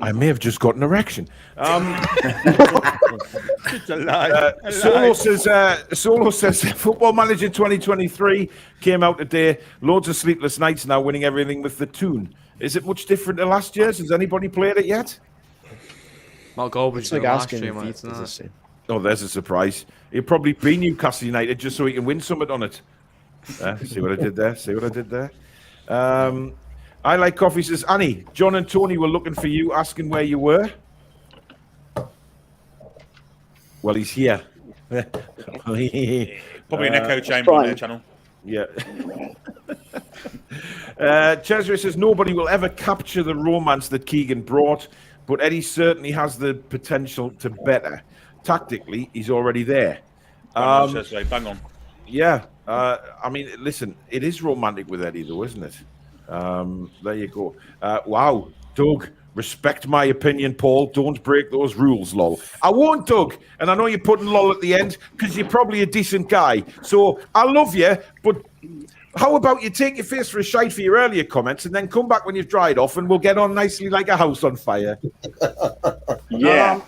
I may have just got an erection. It's a lie. Solo says Football Manager 2023 came out today. Loads of sleepless nights now, winning everything with the Toon. Is it much different to last year's? Has anybody played it yet? Mark Goldbridge It's like asking if it's the same. Oh, there's a surprise. He'll probably be Newcastle United just so he can win something on it. See what I did there? See what I did there? I Like Coffee says, Annie, John and Tony were looking for you, asking where you were. Well, he's here. Probably an echo chamber on their channel. Yeah. Cesare says, nobody will ever capture the romance that Keegan brought, but Eddie certainly has the potential to better. Tactically, he's already there. Bang on. Yeah. I mean, listen, it is romantic with Eddie, though, isn't it? There you go. Wow. Doug, respect my opinion, Paul. Don't break those rules, lol. I won't, Doug. And I know you're putting lol at the end because you're probably a decent guy. So I love you, but how about you take your face for a shite for your earlier comments and then come back when you've dried off and we'll get on nicely like a house on fire. Yeah.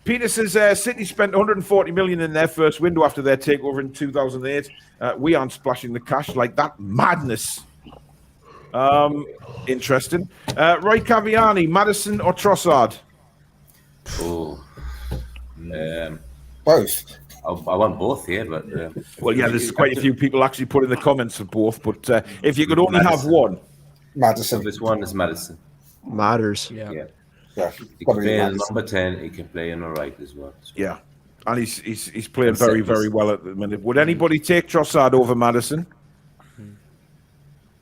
Peter says City spent 140 million in their first window after their takeover in 2008. We aren't splashing the cash like that. Madness. Interesting. Roy Caviani, Madison or Trossard? Oh, both. I want both here, but well, yeah, there's quite a few people actually put in the comments for both. But if you could only have one, Madison. This one is Madison. Matters. Yeah. Yeah. He can play in number 10. He can play on the right as well. So. Yeah, and he's playing very, very well at the minute. Would anybody take Trossard over Madison?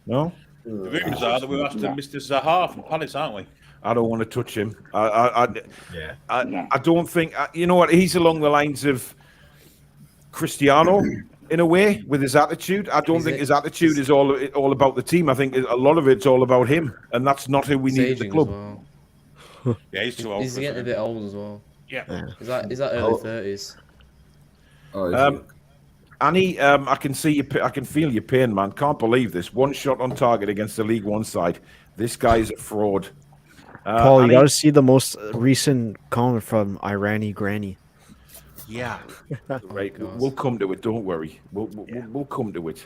No. The rumours are that we're after Mr. Zaha from Palace, aren't we? I don't want to touch him. I don't think. You know what? He's along the lines of Cristiano in a way with his attitude. I don't think his attitude is all about the team. I think a lot of it's all about him, and that's not who we need at the club. Well. Yeah, he's too old. He's getting a bit old as well. Yeah. Is that early 30s? Annie, I can see you. I can feel your pain, man. Can't believe this. One shot on target against the League One side. This guy's a fraud. Paul, Annie, you got to see the most recent comment from Irani Granny. Yeah, right. We'll come to it. Don't worry. We'll come to it.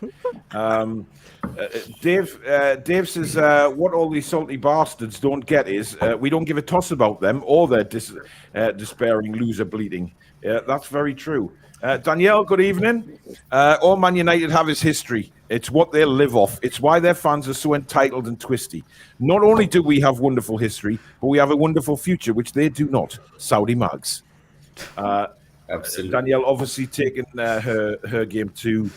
Dave says what all these salty bastards don't get is we don't give a toss about them or their despairing loser bleeding. Yeah, that's very true. Danielle, good evening. All Man United have is history. It's what they live off. It's why their fans are so entitled and twisty. Not only do we have wonderful history, but we have a wonderful future, which they do not. Saudi Mags. Absolutely. Danielle obviously taking her game to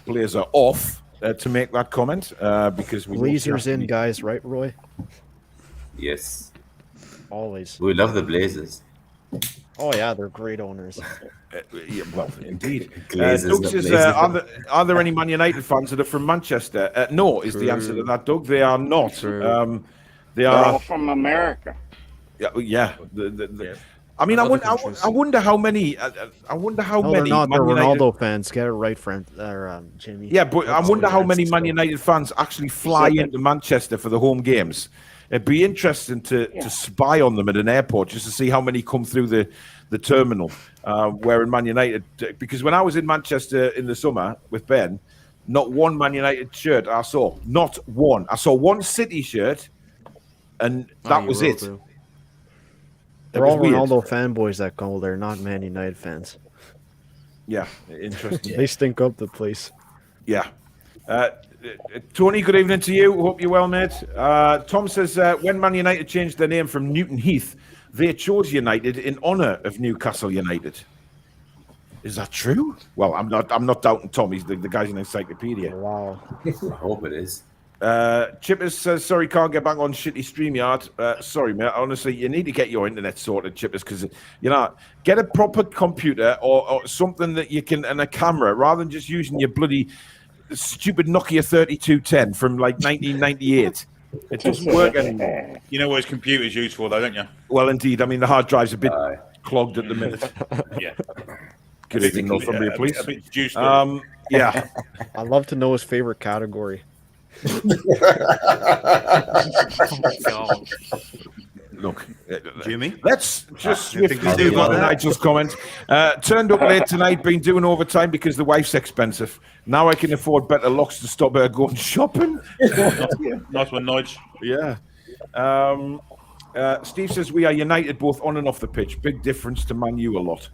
Blazer off to make that comment because we Blazers in, guys, right, Roy? Yes. Always. We love the Blazers. Oh yeah, they're great owners. Yeah, well, indeed. Glazers, Doug not says, Blazers. are there any Man United fans that are from Manchester? No, is the answer to that, Doug. They are not. They They're are all from America. Yeah. I mean, I wonder how many. I wonder how No, many. they're not. They're Man United... Ronaldo fans. Get it right, friend. Jimmy. Yeah, but I wonder how many Man United fans actually fly into Manchester for the home games. It'd be interesting to spy on them at an airport just to see how many come through the terminal. Where in Man United, because when I was in Manchester in the summer with Ben, not one Man United shirt I saw. Not one. I saw one City shirt, and that was it. They're all Ronaldo fanboys that go there, not Man United fans. Yeah, interesting. They stink up the place. Yeah. Tony, good evening to you. Hope you're well, mate. Tom says, when Man United changed their name from Newton Heath, they chose United in honour of Newcastle United. Is that true? Well, I'm not doubting Tom. He's the guy's an encyclopedia. Wow. I hope it is. Chippers says, sorry, can't get back on shitty StreamYard. Sorry, mate. Honestly, you need to get your internet sorted, Chippers, because, get a proper computer or something that you can, and a camera, rather than just using your bloody stupid Nokia 3210 from like 1998. It doesn't work anymore. You know what his computer's used for, though, don't you? Well, indeed. I mean, the hard drive's a bit clogged at the minute. Yeah. Good evening, Northumbria, please. A bit juiced yeah. I'd love to know his favorite category. Look, Jimmy? Let's just Anything swiftly to say move on about to that? Nigel's comment. Turned up late tonight, been doing overtime because the wife's expensive. Now I can afford better locks to stop her going shopping. Nice one, Nige. Yeah. Steve says we are united both on and off the pitch. Big difference to Man U a lot.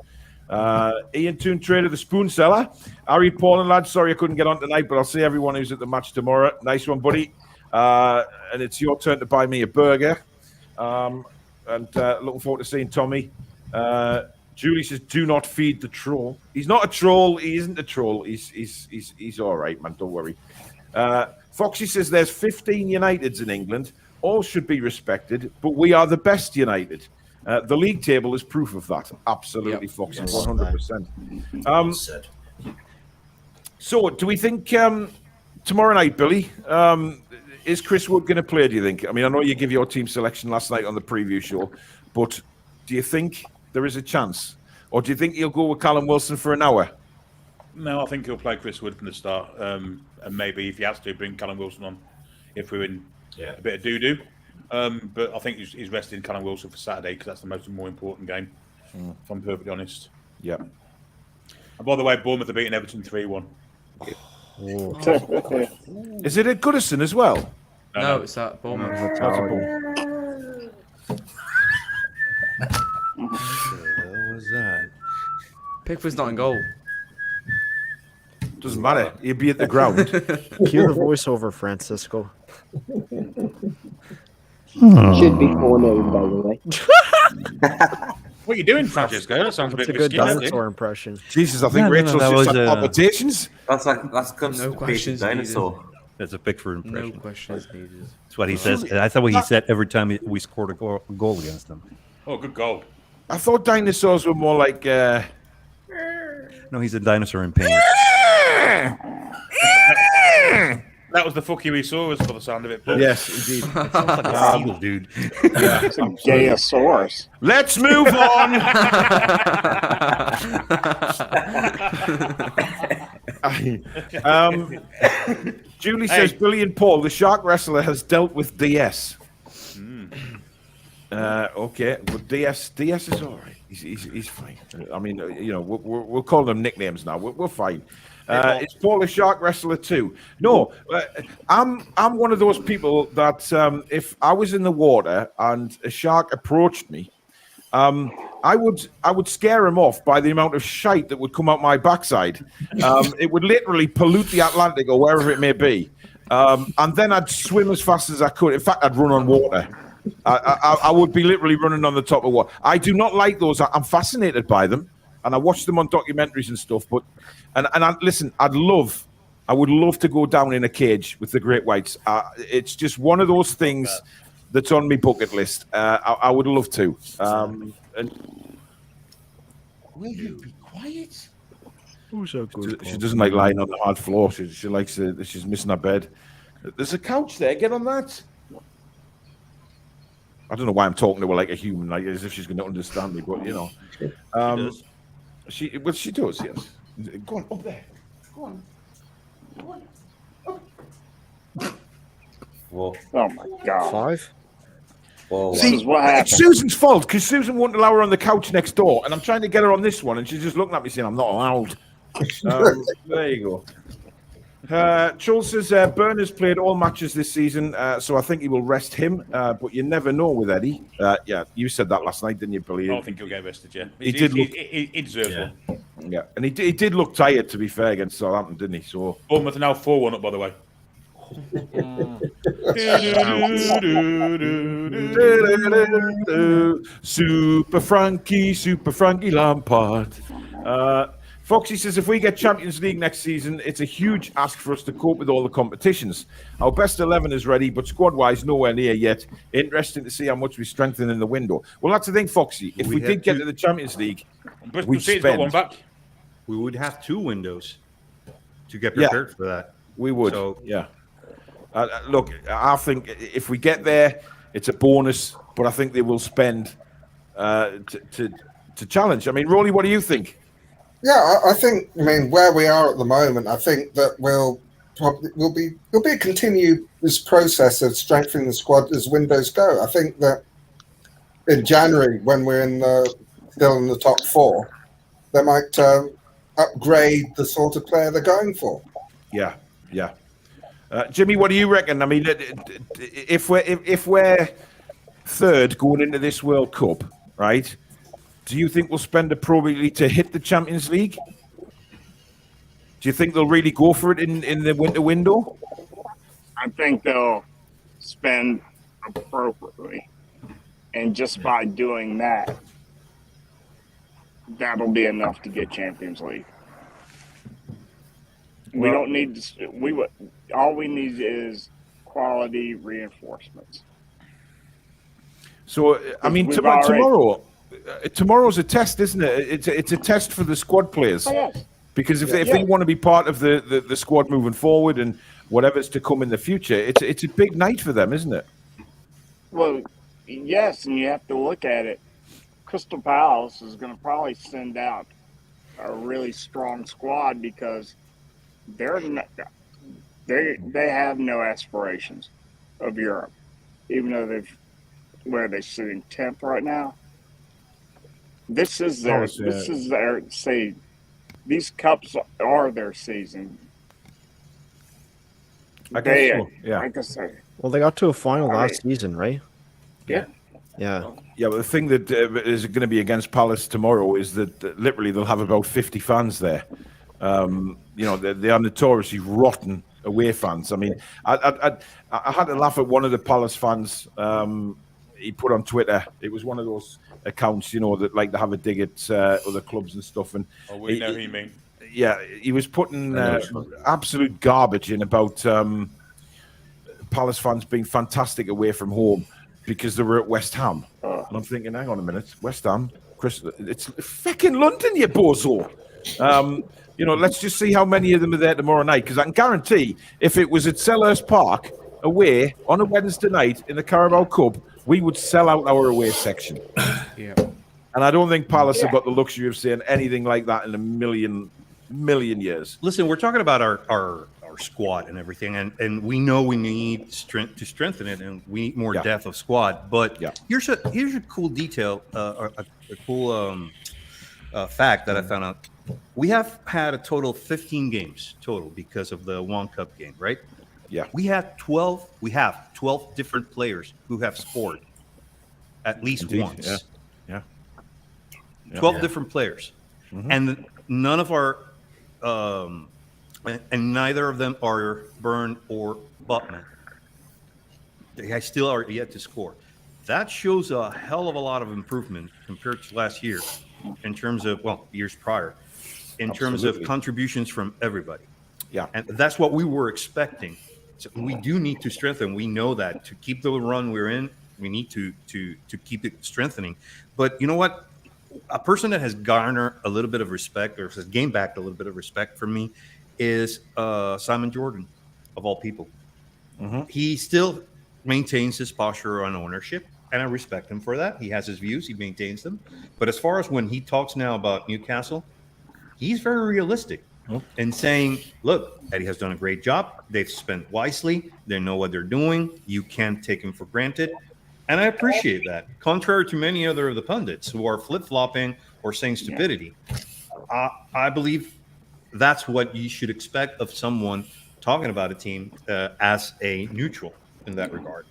Ian Toon, trader, the spoon seller. Harry, Paul, and lads, sorry I couldn't get on tonight, but I'll see everyone who's at the match tomorrow. Nice one, buddy. And it's your turn to buy me a burger. And looking forward to seeing Tommy. Julie says, "Do not feed the troll." He's not a troll. He isn't a troll. He's all right, man. Don't worry. Foxy says, "There's 15 Uniteds in England. All should be respected, but we are the best United." The league table is proof of that. Absolutely, Foxy, 100%. So, do we think tomorrow night, Billy? Is Chris Wood going to play, do you think? I mean, I know you give your team selection last night on the preview show, but do you think there is a chance? Or do you think he'll go with Callum Wilson for an hour? No, I think he'll play Chris Wood from the start. And maybe if he has to, bring Callum Wilson on if we're in a bit of doo-doo. But I think he's resting Callum Wilson for Saturday because that's the more important game, if I'm perfectly honest. Yeah. And by the way, Bournemouth are beating Everton 3-1. Is it at Goodison as well? No, it's at Bournemouth. What was that? Pickford's not in goal. Doesn't matter. He'll be at the ground. Cue the voiceover, Francisco. Should be 4-0, by the way. What are you doing, Francisco? That sounds a bit It's a good risky. dinosaur impression. Jesus, I think Rachel's just had palpitations. That's constipated dinosaur. That's a Pickford impression. No questions needed. That's what he says. That's what he said every time we scored a goal against them. Oh, good goal. I thought dinosaurs were more like... No, he's a dinosaur in pain. That was the Fuckysaurus for the sound of it. But... Yes, indeed. Sounds like a seagull, dude. Yeah. It's a gayosaurus. Let's move on. Julie says, Billy and Paul, the shark wrestler has dealt with DS. Okay, but DS is all right. He's fine. I mean, we'll call them nicknames now. We're fine. It's Paul the Shark Wrestler too. No, I'm one of those people that if I was in the water and a shark approached me, I would scare him off by the amount of shite that would come out my backside. It would literally pollute the Atlantic or wherever it may be, and then I'd swim as fast as I could. In fact, I'd run on water. I would be literally running on the top of water. I do not like those. I'm fascinated by them, and I watch them on documentaries and stuff. But listen, I would love to go down in a cage with the great whites. It's just one of those things that's on my bucket list. I would love to. And will you be quiet? She doesn't like lying on the hard floor. She likes it. She's missing her bed. There's a couch there. Get on that. I don't know why I'm talking to her like a human, like as if she's going to understand me. But she does. Yes. Go on up there. Go on. Whoa. Oh my God. 5. Whoa. See, it's Susan's fault because Susan wouldn't allow her on the couch next door, and I'm trying to get her on this one, and she's just looking at me saying, "I'm not allowed." There you go. Charles says Berners played all matches this season, so I think he will rest him. But you never know with Eddie. Yeah, you said that last night, didn't you, Billy? I don't think he'll get rested, yeah. He did look. He deserves one. Yeah, and he did look tired, to be fair, against Southampton, didn't he? So Bournemouth are now 4-1 up, by the way. Super Frankie Lampard. Foxy says, if we get Champions League next season, it's a huge ask for us to cope with all the competitions. Our best 11 is ready, but squad-wise, nowhere near yet. Interesting to see how much we strengthen in the window. Well, that's the thing, Foxy. If we did get to the Champions League, we would have 2 windows to get prepared for that. We would, yeah. Look, I think if we get there, it's a bonus, but I think they will spend to challenge. I mean, Rolly, what do you think? Yeah, I think. I mean, where we are at the moment, I think that will be a continuous process of strengthening the squad as windows go. I think that in January when we're still in the top 4, they might upgrade the sort of player they're going for. Yeah. Jimmy, what do you reckon? I mean, if we're third going into this World Cup, right? Do you think we'll spend appropriately to hit the Champions League? Do you think they'll really go for it in the winter window? I think they'll spend appropriately. And just by doing that, that'll be enough to get Champions League. We don't need to. All we need is quality reinforcements. So I mean, tomorrow's a test, isn't it? It's a test for the squad players. Oh, yes. Because if they want to be part of the squad moving forward and whatever's to come in the future, it's a big night for them, isn't it? Well, yes, and you have to look at it. Crystal Palace is going to probably send out a really strong squad because they have no aspirations of Europe, even though they're sitting 10th right now. This is their say. These cups are their season. I guess so. Yeah. I guess so. Well, they got to a final last season, right? Yeah. Yeah. Yeah, but the thing that is going to be against Palace tomorrow is that literally they'll have about 50 fans there. They are notoriously rotten away fans. I mean, I had to laugh at one of the Palace fans. He put on Twitter. It was one of those accounts, that like to have a dig at other clubs and stuff. And we know who you mean. Yeah, he was putting absolute garbage in about Palace fans being fantastic away from home because they were at West Ham. And I'm thinking, hang on a minute, West Ham, Chris, it's fucking London, you bozo. Let's just see how many of them are there tomorrow night, because I can guarantee if it was at Selhurst Park away on a Wednesday night in the Carabao Cup, we would sell out our away section. Yeah. And I don't think Palace have got the luxury of saying anything like that in a million years. Listen, we're talking about our squad and everything, and we know we need strength to strengthen it, and we need more depth of squad. But here's a cool detail, a cool fact that I found out. We have had a total of 15 games total because of the One Cup game, right? Yeah. We have 12 different players who have scored at least once. Yeah. 12 different players. Mm-hmm. And none of our and neither of them are Byrne or Butman. They still are yet to score. That shows a hell of a lot of improvement compared to last year in terms of, years prior, in terms of contributions from everybody. Yeah. And that's what we were expecting. So we do need to strengthen. We know that to keep the run we're in, we need to keep it strengthening. But you know what? A person that has garnered a little bit of respect, or has gained back a little bit of respect from me, is Simon Jordan, of all people. Mm-hmm. He still maintains his posture on ownership, and I respect him for that. He has his views, he maintains them. But as far as when he talks now about Newcastle, he's very realistic in saying, look, Eddie has done a great job. They've spent wisely. They know what they're doing. You can't take him for granted. And I appreciate that. Contrary to many other of the pundits who are flip-flopping or saying stupidity, I believe that's what you should expect of someone talking about a team as a neutral in that regard.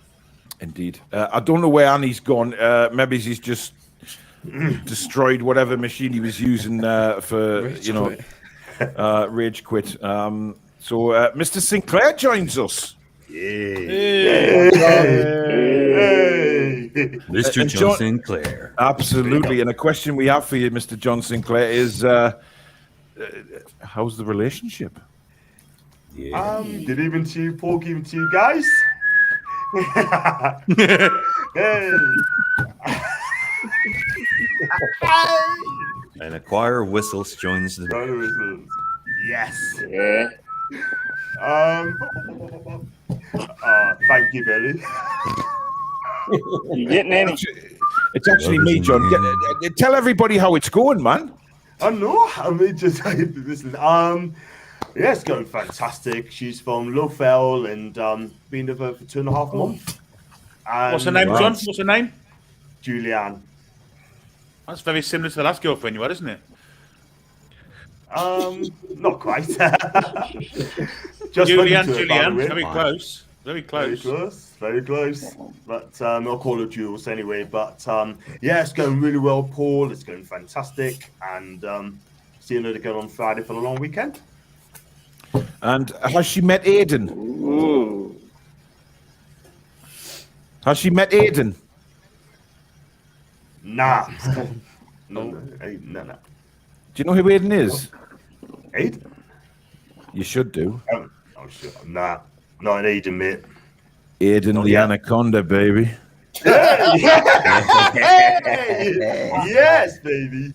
Indeed. I don't know where Annie's gone. Maybe he's just destroyed whatever machine he was using for, rage quit. So Mr. Sinclair joins us. Mr. John Sinclair. Absolutely. And a question we have for you, Mr. John Sinclair, is how's the relationship? Good evening to you, Paul. Good evening to you guys. Hey. And a choir of whistles joins the. Yes. Yeah. Thank you, Billy. You getting any? It's actually me, John. Tell everybody how it's going, man. I know. I mean, just listen. Yeah, it's going fantastic. She's from Loughborough and been with her for 2.5 months. What's her name, John? What's her name? Julianne. That's very similar to the last girlfriend you had, isn't it? Not quite. Julianne, spoken to her, by the way. very close. Very close. Very close. But I'll call her Jules anyway. But yeah, it's going really well, Paul. It's going fantastic. And see you again on Friday for the long weekend. And has she met Aiden? Has she met Aiden? Nah. No. Do you know who Aiden is? Aiden? You should do. Oh, sure. Nah. Not an Aiden, mate. Aiden the Anaconda, baby. Hey! Yes, baby.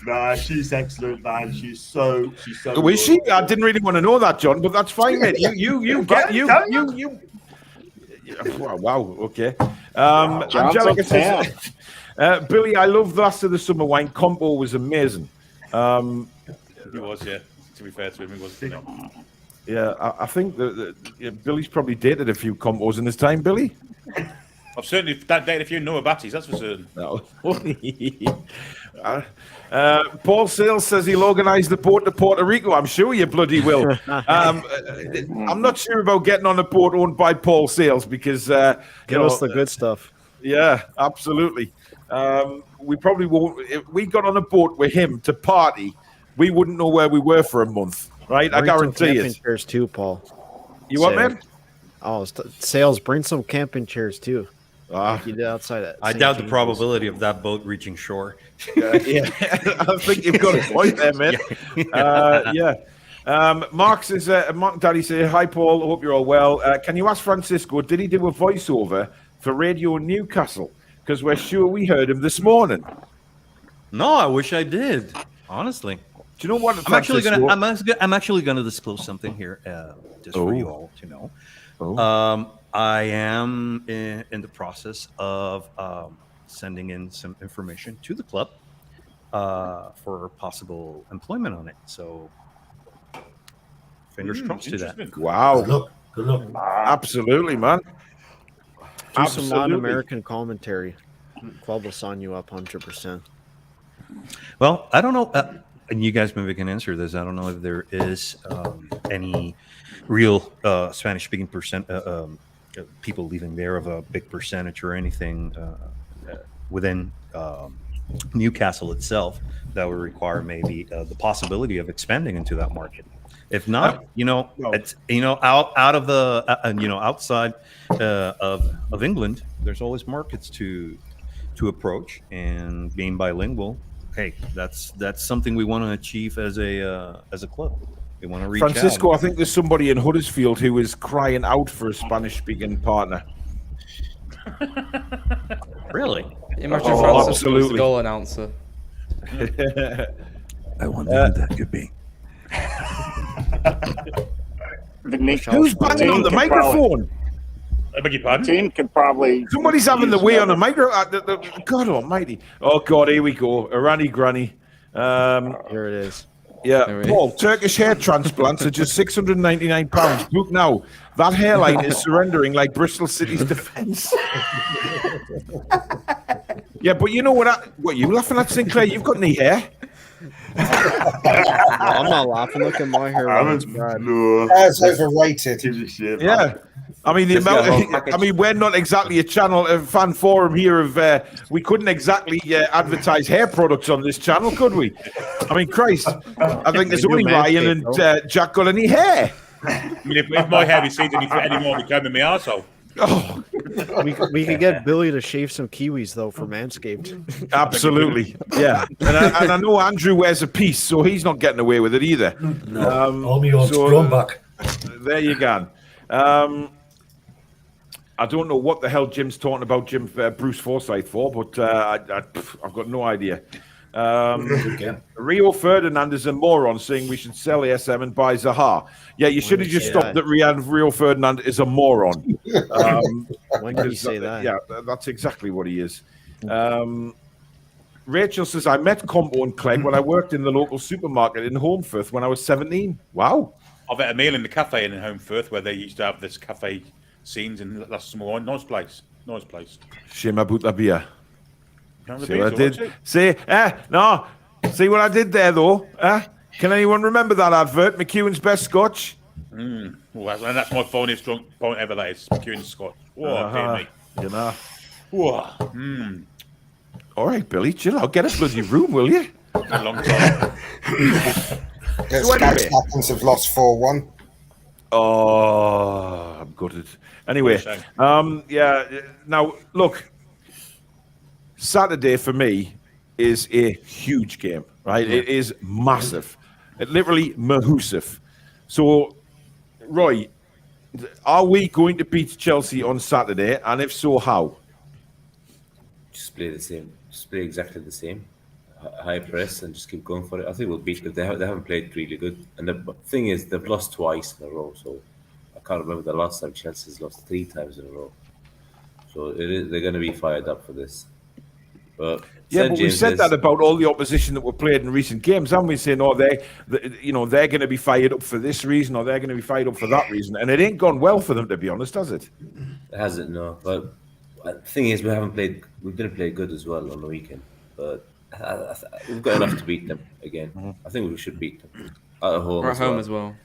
Nah, she's excellent, man. She's so. Oh, is she? I didn't really want to know that, John, but that's fine, mate. You. Wow. Okay. Angelica says, Billy, I love the last of the summer wine. Compo was amazing. He was, yeah. To be fair to him, he was. Yeah, I think that Billy's probably dated a few compos in his time, Billy. I've certainly dated a few Noah Batties, that's for certain. No. Paul Sales says he'll organise the boat to Puerto Rico. I'm sure you bloody will. I'm not sure about getting on a boat owned by Paul Sales because give us the good stuff. Yeah, absolutely. We probably won't. If we got on a boat with him to party, we wouldn't know where we were for a month, right? I guarantee you. Camping chairs too, Paul. You what, man? Oh, Sales, bring some camping chairs too. Like you did outside that. I doubt the probability of that boat reaching shore. Yeah, I think you've got a point there, man. Mark says, Mark and Daddy say, hi, Paul. Hope you're all well. Can you ask Francisco, did he do a voiceover for Radio Newcastle? Because we're sure we heard him this morning. No, I wish I did. Honestly. Do you know what? I'm actually gonna disclose something here, just for you all to know. I am in the process of sending in some information to the club for possible employment on it. So fingers crossed to that. Wow. Good luck. Absolutely, man. Do some non-American commentary. Club will sign you up 100%. Well, I don't know, and you guys maybe can answer this. I don't know if there is any real Spanish-speaking people leaving there of a big percentage or anything within Newcastle itself that would require maybe the possibility of expanding into that market. If not, it's out of the outside of England, there's always markets to approach, and being bilingual, hey, that's something we want to achieve as a club. We want to reach Francisco, out. I think there's somebody in Huddersfield who is crying out for a Spanish-speaking partner. Really? Imagine Francisco was the goal announcer. I wonder who that could be. Who's banging on the microphone? I beg your pardon? Team could probably. Somebody's having the way on the microphone. God almighty. Oh, God, here we go. Irani Granny. Here it is. Yeah, Paul, Turkish hair transplants are just £699. Book now. That hairline is surrendering like Bristol City's defence. Yeah, but you know what? What, you laughing at, Sinclair? You've got any hair? I'm not laughing. Look at my hair. That's overrated. Yeah. I mean, the amount. I mean, we're not exactly a channel, a fan forum here of. We couldn't exactly advertise hair products on this channel, could we? I mean, Christ. I think there's only Ryan and Jack got any hair. I mean, if my hair is seen any more, we come in my arsehole. Oh. We could get Billy to shave some kiwis though for Manscaped. Absolutely, yeah. And I know Andrew wears a piece, so he's not getting away with it either. No, all me odds grown back. There you go. I don't know what the hell Jim's talking about Bruce Forsyth for, but I've got no idea. Rio Ferdinand is a moron saying we should sell ASM and buy Zaha. Yeah, you should have just stopped that Rio Ferdinand is a moron. When did you say that? Yeah, that's exactly what he is. Rachel says, I met Compo and Clegg when I worked in the local supermarket in Holmfirth when I was 17. Wow. I've had a meal in the cafe in Holmfirth where they used to have this cafe scenes in Las Samoa. Nice place. Nice place. Shame about the beer. Have the See what I beers, did? See, no. See what I did there, though? Can anyone remember that advert? McEwen's best Scotch. Well, that's my finest drunk point ever. That is McEwen's Scotch. Whoa, dear me. You know. Whoa. All right, Billy, chill out. Get a bloody room, will you? A long time. Yes, So anyway. Scots have lost 4-1. Oh, I'm gutted. Anyway, now, look, Saturday for me is a huge game, right? It is massive. It literally mahoosive. So, Roy, are we going to beat Chelsea on Saturday? And if so, how? Just play the same. Just play exactly the same. High press and just keep going for it. I think we'll beat them. They haven't played really good. And the thing is, they've lost twice in a row. So I can't remember the last time Chelsea's lost 3 times in a row. So they're going to be fired up for this. But yeah, but we've said that about all the opposition that were played in recent games, haven't we? Saying, they're going to be fired up for this reason, or they're going to be fired up for that reason, and it ain't gone well for them, to be honest, has it? It hasn't, no. But the thing is, we didn't play good as well on the weekend. But we've got enough to beat them again. I think we should beat them at home. We're at home as well.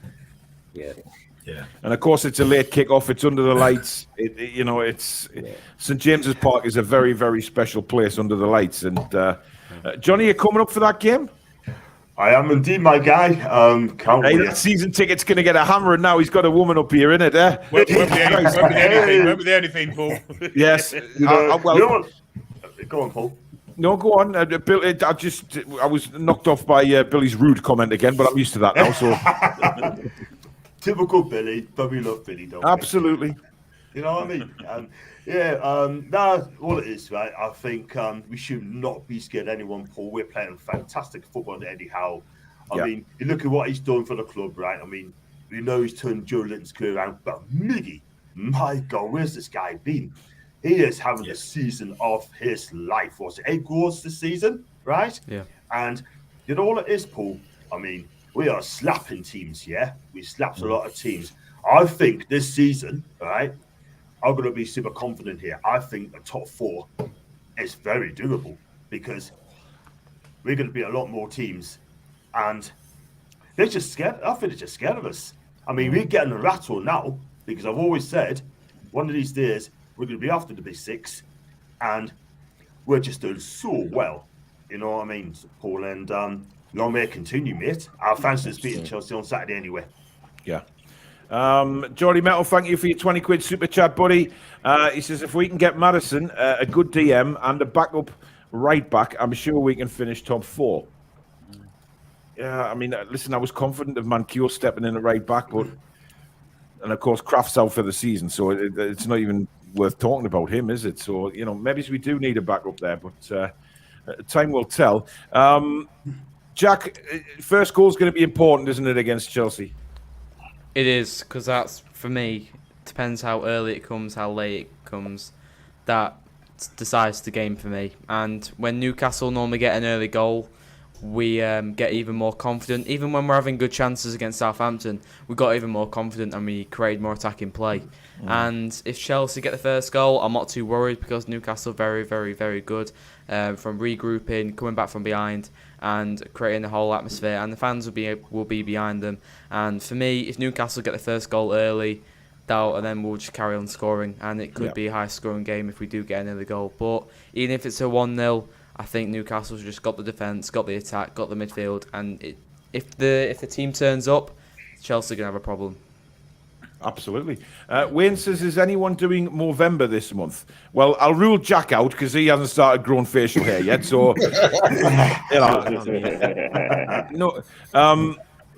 Yeah. Yeah, and of course it's a late kick-off. It's under the lights. St James's Park is a very, very special place under the lights. And Johnny, you coming up for that game? I am indeed, my guy. Can't wait. That season ticket's going to get a hammer, and now he's got a woman up here, innit? Won't be the only thing, Paul. Yes. Go on, Paul. No, go on. Bill, I was knocked off by Billy's rude comment again, but I'm used to that now. So. Typical Billy, but we love Billy, don't we? Absolutely. You know what I mean? All it is, right? I think we should not be scared of anyone, Paul. We're playing fantastic football under Eddie Howe. I mean, you look at what he's done for the club, right? I mean, we know he's turned Joe Linton's career around, but Miggy, my God, where's this guy been? He is having the season of his life. Was it 8 goals this season, right? Yeah. And you know all it is, Paul? I mean, we are slapping teams, yeah? We slapped a lot of teams. I think this season, right, I'm going to be super confident here. I think the top 4 is very doable because we're going to be a lot more teams. And they're just scared. I think they're just scared of us. I mean, we're getting a rattle now because I've always said one of these days we're going to be after the big 6 and we're just doing so well. You know what I mean, Paul? And long may it continue, mate. Our fans just beating Chelsea on Saturday anyway. Yeah. Jordy Metal, thank you for your 20 quid super chat, buddy. He says, if we can get Madison a good DM and a backup right back, I'm sure we can finish top 4. Yeah, I mean, listen, I was confident of Mancure stepping in at right back, but and of course Kraft's out for the season, so it's not even worth talking about him, is it? So, maybe we do need a backup there, but time will tell. Jack, first goal is going to be important, isn't it, against Chelsea? It is, because that's, for me, depends how early it comes, how late it comes. That decides the game for me. And when Newcastle normally get an early goal, we get even more confident. Even when we're having good chances against Southampton, we got even more confident and we created more attacking play. And if Chelsea get the first goal, I'm not too worried because Newcastle are very, very, very good from regrouping, coming back from behind and creating the whole atmosphere. And the fans will be behind them. And for me, if Newcastle get the first goal early, and then we'll just carry on scoring. And it could be a high-scoring game if we do get an early goal. But even if it's a 1-0, I think Newcastle's just got the defence, got the attack, got the midfield, and if the team turns up, Chelsea are going to have a problem. Absolutely. Wayne says, is anyone doing Movember this month? Well, I'll rule Jack out because he hasn't started growing facial hair yet. So,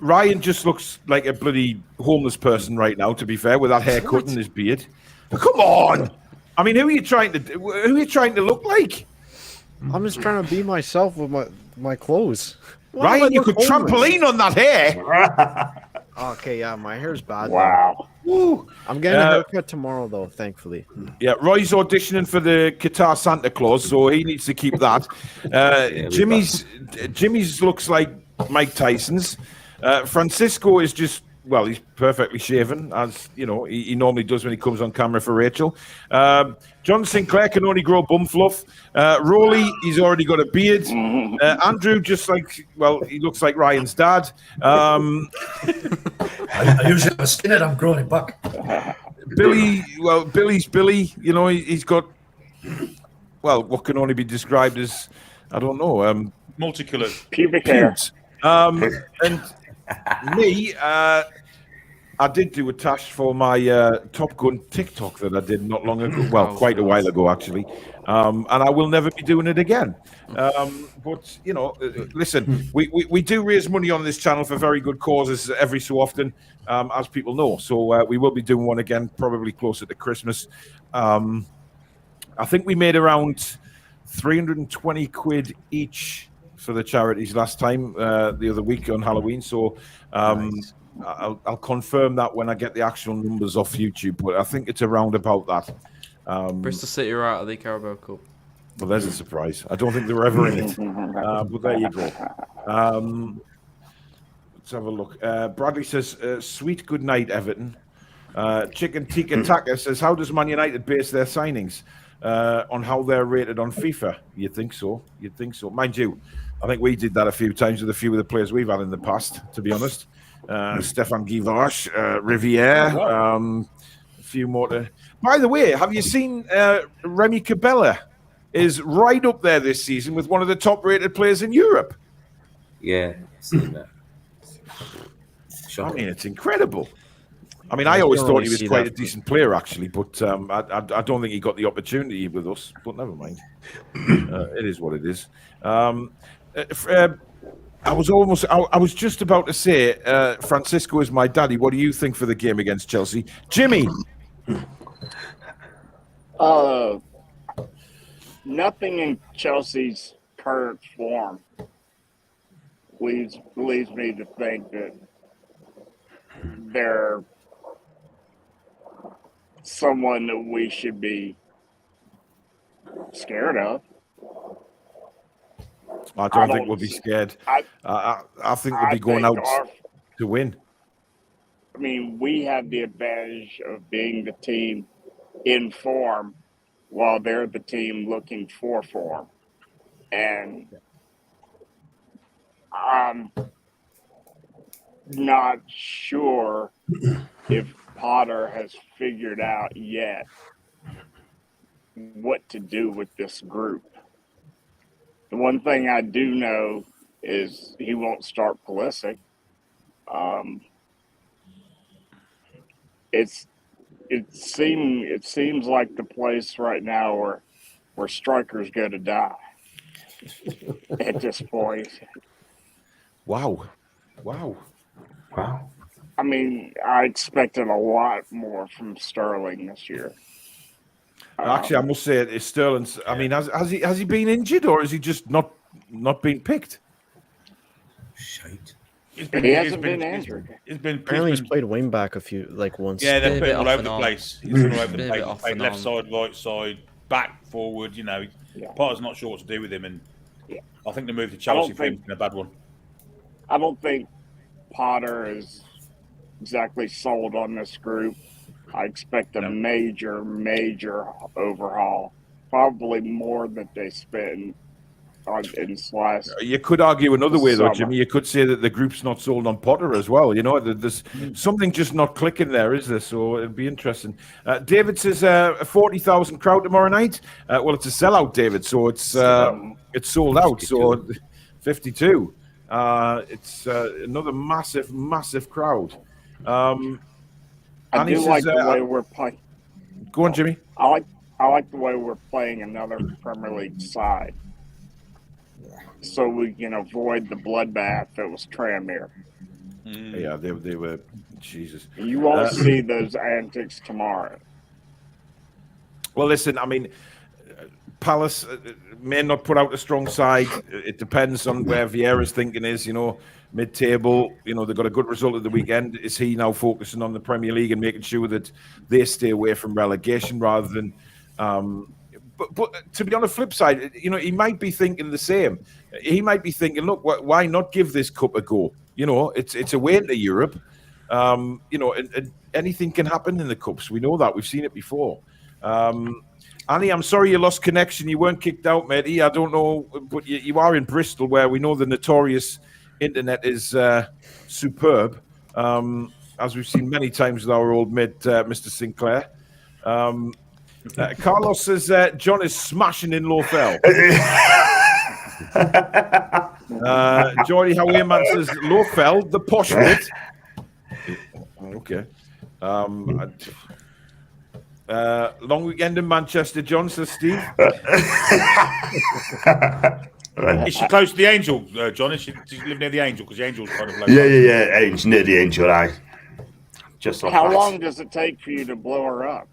Ryan just looks like a bloody homeless person right now, to be fair, with that haircut and his beard. Come on! I mean, who are you trying to look like? I'm just trying to be myself with my clothes. Ryan, you could trampoline on that hair. Okay, yeah, my hair's bad. Wow. Woo. I'm getting a haircut tomorrow, though, thankfully. Yeah, Roy's auditioning for the Qatar Santa Claus, so he needs to keep that. Jimmy's looks like Mike Tyson's. Francisco is just well, he's perfectly shaven, as you know, he normally does when he comes on camera for Rachel. John Sinclair can only grow bum fluff. Rowley, he's already got a beard. Andrew, just like, well, he looks like Ryan's dad. I usually have a skinhead, I'm growing it back. Billy, well, Billy's Billy. You know, he's got, well, what can only be described as, I don't know, multicolored pubic hair. And me, I did do a task for my Top Gun TikTok that I did not long ago. Well, quite a while ago, actually. And I will never be doing it again. But, you know, listen, we do raise money on this channel for very good causes every so often, as people know. So we will be doing one again, probably closer to Christmas. I think we made around 320 quid each for the charities last time, the other week on Halloween. So nice. I'll confirm that when I get the actual numbers off YouTube, but I think it's around about that. Bristol City are out of the Carabao Cup. Well, there's a surprise. I don't think they were ever in it. But there you go. Let's have a look. Bradley says, sweet good night, Everton. Chicken Tika Taka says, how does Man United base their signings? On how they're rated on FIFA? You'd think so. You'd think so. Mind you, I think we did that a few times with a few of the players we've had in the past, to be honest. Stefan Guivarch, Riviere, a few more. By the way, have you seen Remy Cabella is right up there this season with one of the top-rated players in Europe? Yeah, I've seen that. I mean, it's incredible. I mean, I always thought he was quite a decent player, actually, but I don't think he got the opportunity with us. But never mind. It is what it is. I was just about to say, Francisco is my daddy. What do you think for the game against Chelsea? Jimmy? Nothing in Chelsea's current form leads me to think that they're someone that we should be scared of. I don't think we'll be scared. I think we'll be going out to win. I mean, we have the advantage of being the team in form while they're the team looking for form. And I'm not sure if Potter has figured out yet what to do with this group. The one thing I do know is he won't start Pulisic. It seems like the place right now where strikers go to die at this point. Wow. I mean, I expected a lot more from Sterling this year. Actually, I must say it's Sterling's. I mean, has he been injured, or is he just not been picked? Shite. He hasn't been injured. Apparently, he's played wing back once. Yeah, they're putting all over the place. He's all over the place. He's played left side, right side, back, forward. You know, Potter's not sure what to do with him, and I think the move to Chelsea for him has been a bad one. I don't think Potter is exactly sold on this group. I expect a major overhaul, probably more than they spent in Slash. You could argue another way, though, Jimmy. You could say that the group's not sold on Potter as well. You know, there's something just not clicking there, is there? So it'll be interesting. David says a 40,000 crowd tomorrow night. Well, it's a sellout, David. So it's sold out. 52. So 52. It's another massive crowd. I do like the way we're playing. Go on, Jimmy. I like the way we're playing another Premier League side, so we can avoid the bloodbath that was Tranmere. Yeah, they were. Jesus. You won't see those antics tomorrow. Well, listen. I mean, Palace may not put out a strong side. It depends on where Vieira's thinking is. You know, mid-table. You know, they got a good result at the weekend. Is he now focusing on the Premier League and making sure that they stay away from relegation rather than? But to be on the flip side, you know, he might be thinking the same. He might be thinking, look, why not give this cup a go? You know, it's a way into Europe. And anything can happen in the cups. We know that. We've seen it before. Annie, I'm sorry you lost connection. You weren't kicked out, matey. I don't know, but you are in Bristol, where we know the notorious internet is superb, as we've seen many times with our old mate, Mr. Sinclair. Carlos says John is smashing in Lowfell. Geordie Howeman says Lowfell, the posh bit. Okay. Long weekend in Manchester, John, says Steve. Is she close to the Angel, John? Does she live near the Angel? Because the Angel's kind of like... Yeah. Angel, near the Angel, aye. Just off How that. long does it take for you to blow her up?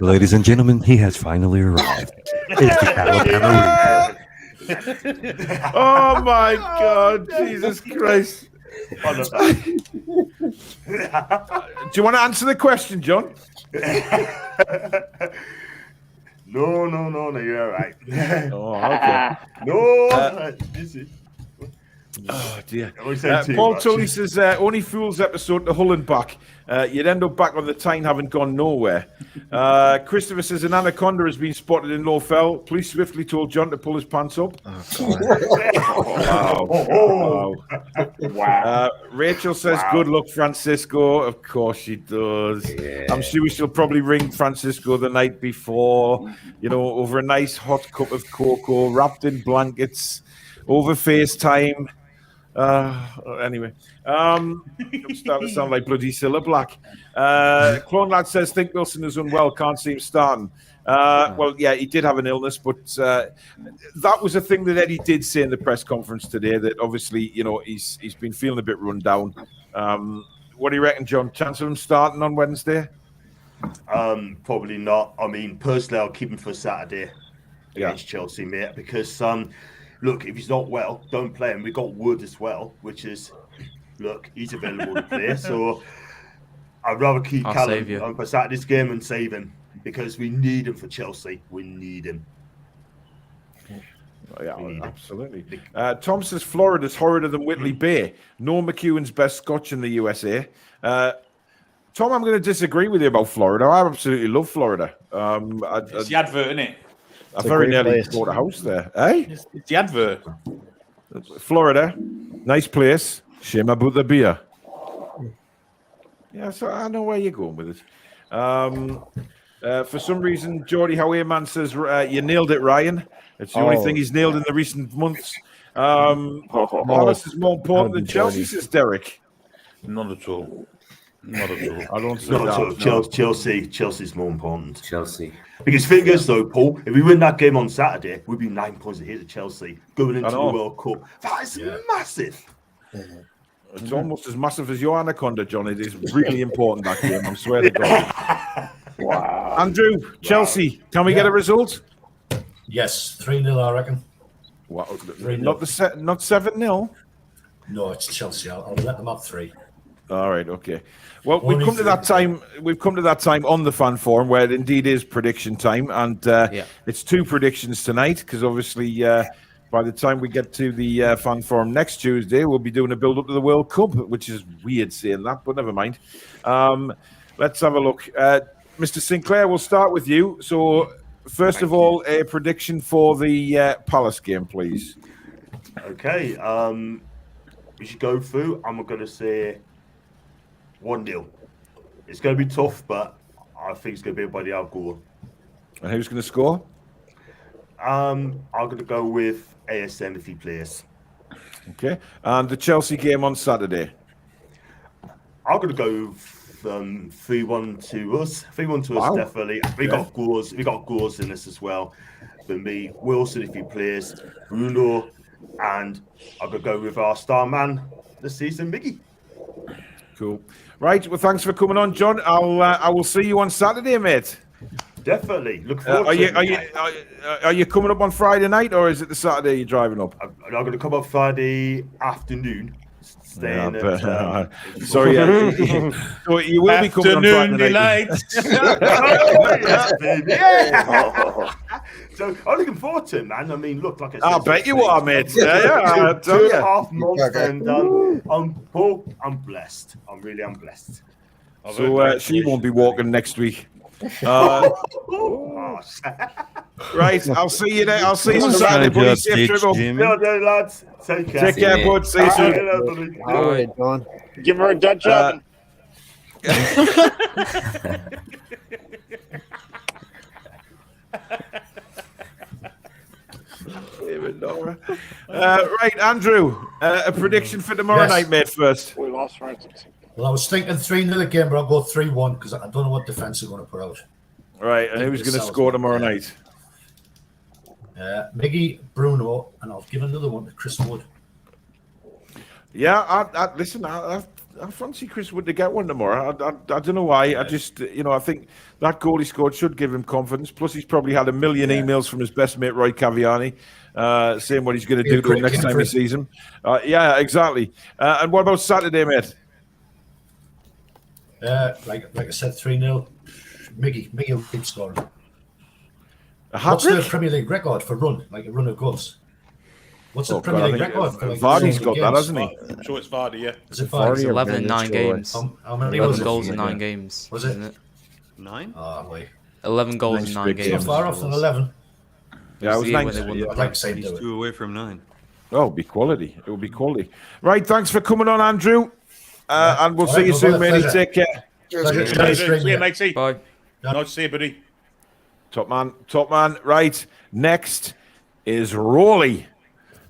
Ladies and gentlemen, he has finally arrived. It's the Alabama Reaper. Oh my God, Jesus Christ. Do you want to answer the question, John? No, you're all right. Oh, okay. No, oh dear. Too Paul much. Tully says only Fools episode to Hull and back. You'd end up back on the Tyne, having gone nowhere. Christopher says an anaconda has been spotted in Lowfell. Police swiftly told John to pull his pants up. Wow. Rachel says good luck, Francisco. Of course she does. Yeah. I'm sure she'll probably ring Francisco the night before, over a nice hot cup of cocoa, wrapped in blankets, over FaceTime. Anyway, I'm starting to sound like bloody Cilla Black. Clone Lad says, think Wilson is unwell, can't see him starting. Well, yeah, he did have an illness, but that was a thing that Eddie did say in the press conference today, that obviously, he's been feeling a bit run down. What do you reckon, John? Chance of him starting on Wednesday? Probably not. I mean, personally, I'll keep him for Saturday against Chelsea, mate, because look, if he's not well, don't play him. We got Wood as well, which is, look, he's available to play. So I'd rather keep Callum on for Saturday's game and save him, because we need him for Chelsea. We need him. Yeah, absolutely. Tom says Florida's horrider than Whitley Bay. Noel McEwen's best Scotch in the USA. Tom, I'm going to disagree with you about Florida. I absolutely love Florida. It's the advert, isn't it? I very nearly bought a house there. Eh? It's the advert. Florida, nice place. Shame about the beer. Yeah, so I know where you're going with it. For some reason, Geordie Howeman says you nailed it, Ryan. It's the only thing he's nailed in the recent months. Palace is more important than Chelsea, says Derek. Not at all. Not at all. I don't see Not that. at all. Chelsea's more important. Chelsea. Because fingers though, Paul, if we win that game on Saturday, we'd be 9 points ahead of Chelsea going into the World Cup. That is massive. It's almost as massive as your anaconda, John. It is really important, that game. I swear to God. Wow. Andrew, Chelsea, can we get a result? Yes, 3-0, I reckon. What? Not 7-0. No, it's Chelsea. I'll let them have 3. All right, okay. Well, we've come to that time. We've come to that time on the fan forum where it indeed is prediction time, and it's 2 predictions tonight, because obviously by the time we get to the fan forum next Tuesday, we'll be doing a build up to the World Cup, which is weird saying that, but never mind. Let's have a look. Mr. Sinclair, we'll start with you. So, first of all, a prediction for the Palace game, please. Okay. We should go through. I'm going to say 1-0. It's going to be tough, but I think it's going to be by the out goal. And who's going to score? I'm going to go with ASM if he plays. Okay. And the Chelsea game on Saturday? I'm going to go 3-1 to us. 3-1 to us, definitely. We got goals. We got goals in this as well. For me, Wilson if he plays, Bruno, and I'm going to go with our star man this season, Miggy. Cool. Right. Well, thanks for coming on, John. I will see you on Saturday, mate. Definitely. Look forward to it. Are you coming up on Friday night, or is it the Saturday you're driving up? I'm going to come up Friday afternoon, staying Yeah, at. sorry, so you will be coming on Friday Afternoon night. delights. Oh, yes, baby. Yeah. So I'm looking forward to it, man. I mean, look, like I said, I bet you are, mate. Yeah, two and a half months and I'm blessed. I'm blessed. So she won't be walking next week. Right, I'll see you there. I'll see you on Saturday, buddy. Safe travel. Lads. Take care. Take care, bud. See you soon. Give her a Dutch oven. Right, Andrew, a prediction for tomorrow night, mate, first. We lost Francis. Well, I was thinking 3-0 again, but I'll go 3-1 because I don't know what defense they're going to put out. Right, and who's going to score tomorrow night? Miggy, Bruno, and I'll give another one to Chris Wood. Yeah, listen, I fancy Chris Wood to get one tomorrow. I don't know why. I just, I think that goal he scored should give him confidence. Plus, he's probably had a million emails from his best mate, Roy Caviani, saying what he's going to do to him next time he sees him. Yeah, exactly. And what about Saturday, mate? Like I said, 3-0. Miggy will keep scoring. What's the Premier League record for run? Like a run of goals? What's the Premier League record? For, like, Vardy's got that, hasn't he? I'm sure it's Vardy, yeah. Is it Vardy? 11 in 9 games. How many 11 goals in 9 games. Was it? Isn't it? 9? Oh, wait. 11 goals in 9 games. Not far off than 11. Yeah, it was 9. I'd like to say He's 2 away from 9. Oh, it'll be quality. It will be quality. Right, thanks for coming on, Andrew. And we'll see you soon, matey. Take care. See you, matey. Bye. Nice to see you, buddy. Top man. Right, next is Rolly.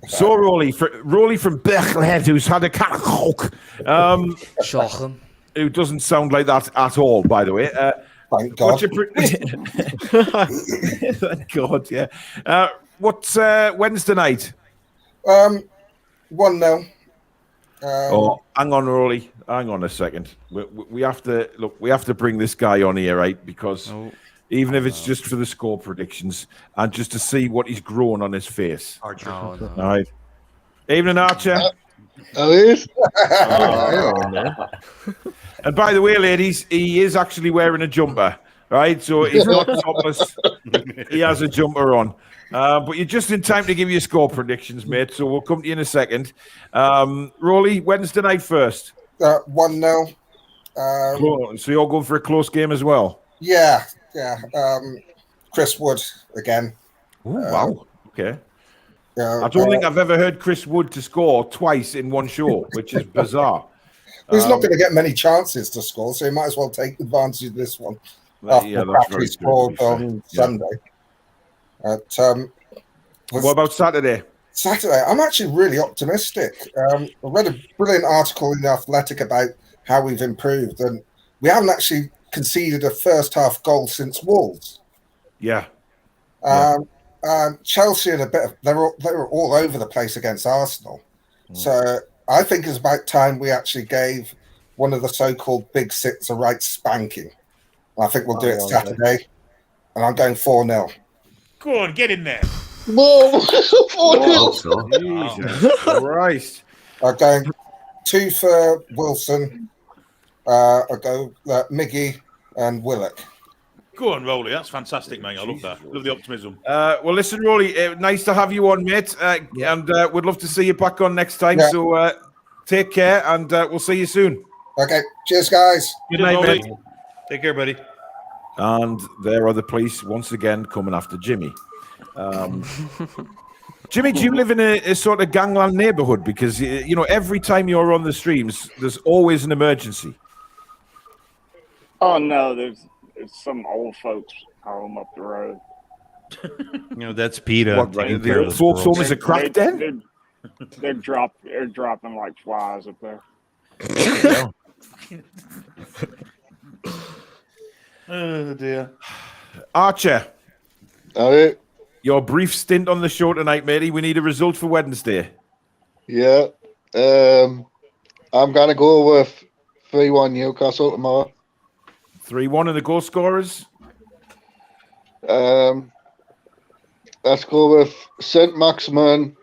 So Rolly from Bethlehem, who's had a cat coke. Shocking. Who doesn't sound like that at all, by the way. Thank God. Thank God, yeah. What's Wednesday night? 1-0. Hang on, Rolly. Hang on a second. We have to bring this guy on here, right? Because even if it's just for the score predictions and just to see what he's grown on his face. Archer. All right. Evening, Archer. And by the way, ladies, he is actually wearing a jumper, right? So he's not topless. He has a jumper on. But you're just in time to give you score predictions, mate. So we'll come to you in a second. Rolly, Wednesday night first. 1-0. So you're going for a close game as well? Yeah. Chris Wood again. Ooh, wow. Okay. I don't think I've ever heard Chris Wood to score twice in one show, which is bizarre. He's not going to get many chances to score, so he might as well take advantage of this one. After the fact he scored on Sunday. What about Saturday? Saturday, I'm actually really optimistic. I read a brilliant article in The Athletic about how we've improved, and we haven't actually conceded a first half goal since Wolves. Yeah. Chelsea had they were all over the place against Arsenal. So I think it's about time we actually gave one of the so-called big six a right spanking. I think we'll do it Saturday, and I'm going 4-0. Go on, get in there. Whoa! Jesus Christ. I'm going 2 for Wilson. I'll go Miggy and Willock. Go on, Rolly. That's fantastic, mate. I love that. Love the optimism. Well, listen, Rolly, nice to have you on, mate. And we'd love to see you back on next time. Yeah. So take care, and we'll see you soon. Okay. Cheers, guys. Good night, mate. Take care, buddy. And there are the police once again coming after Jimmy. Jimmy, do you live in a sort of gangland neighborhood? Because, every time you're on the streams, there's always an emergency. Oh, no, there's some old folks home up the road. That's PETA. The old folks home is a crack den? They're dropping like flies up there. Oh, dear. Archer. All right. Your brief stint on the show tonight, matey. We need a result for Wednesday. Yeah. I'm going to go with 3-1 Newcastle tomorrow. 3-1 and the goal scorers? Let's go with St. Maximin,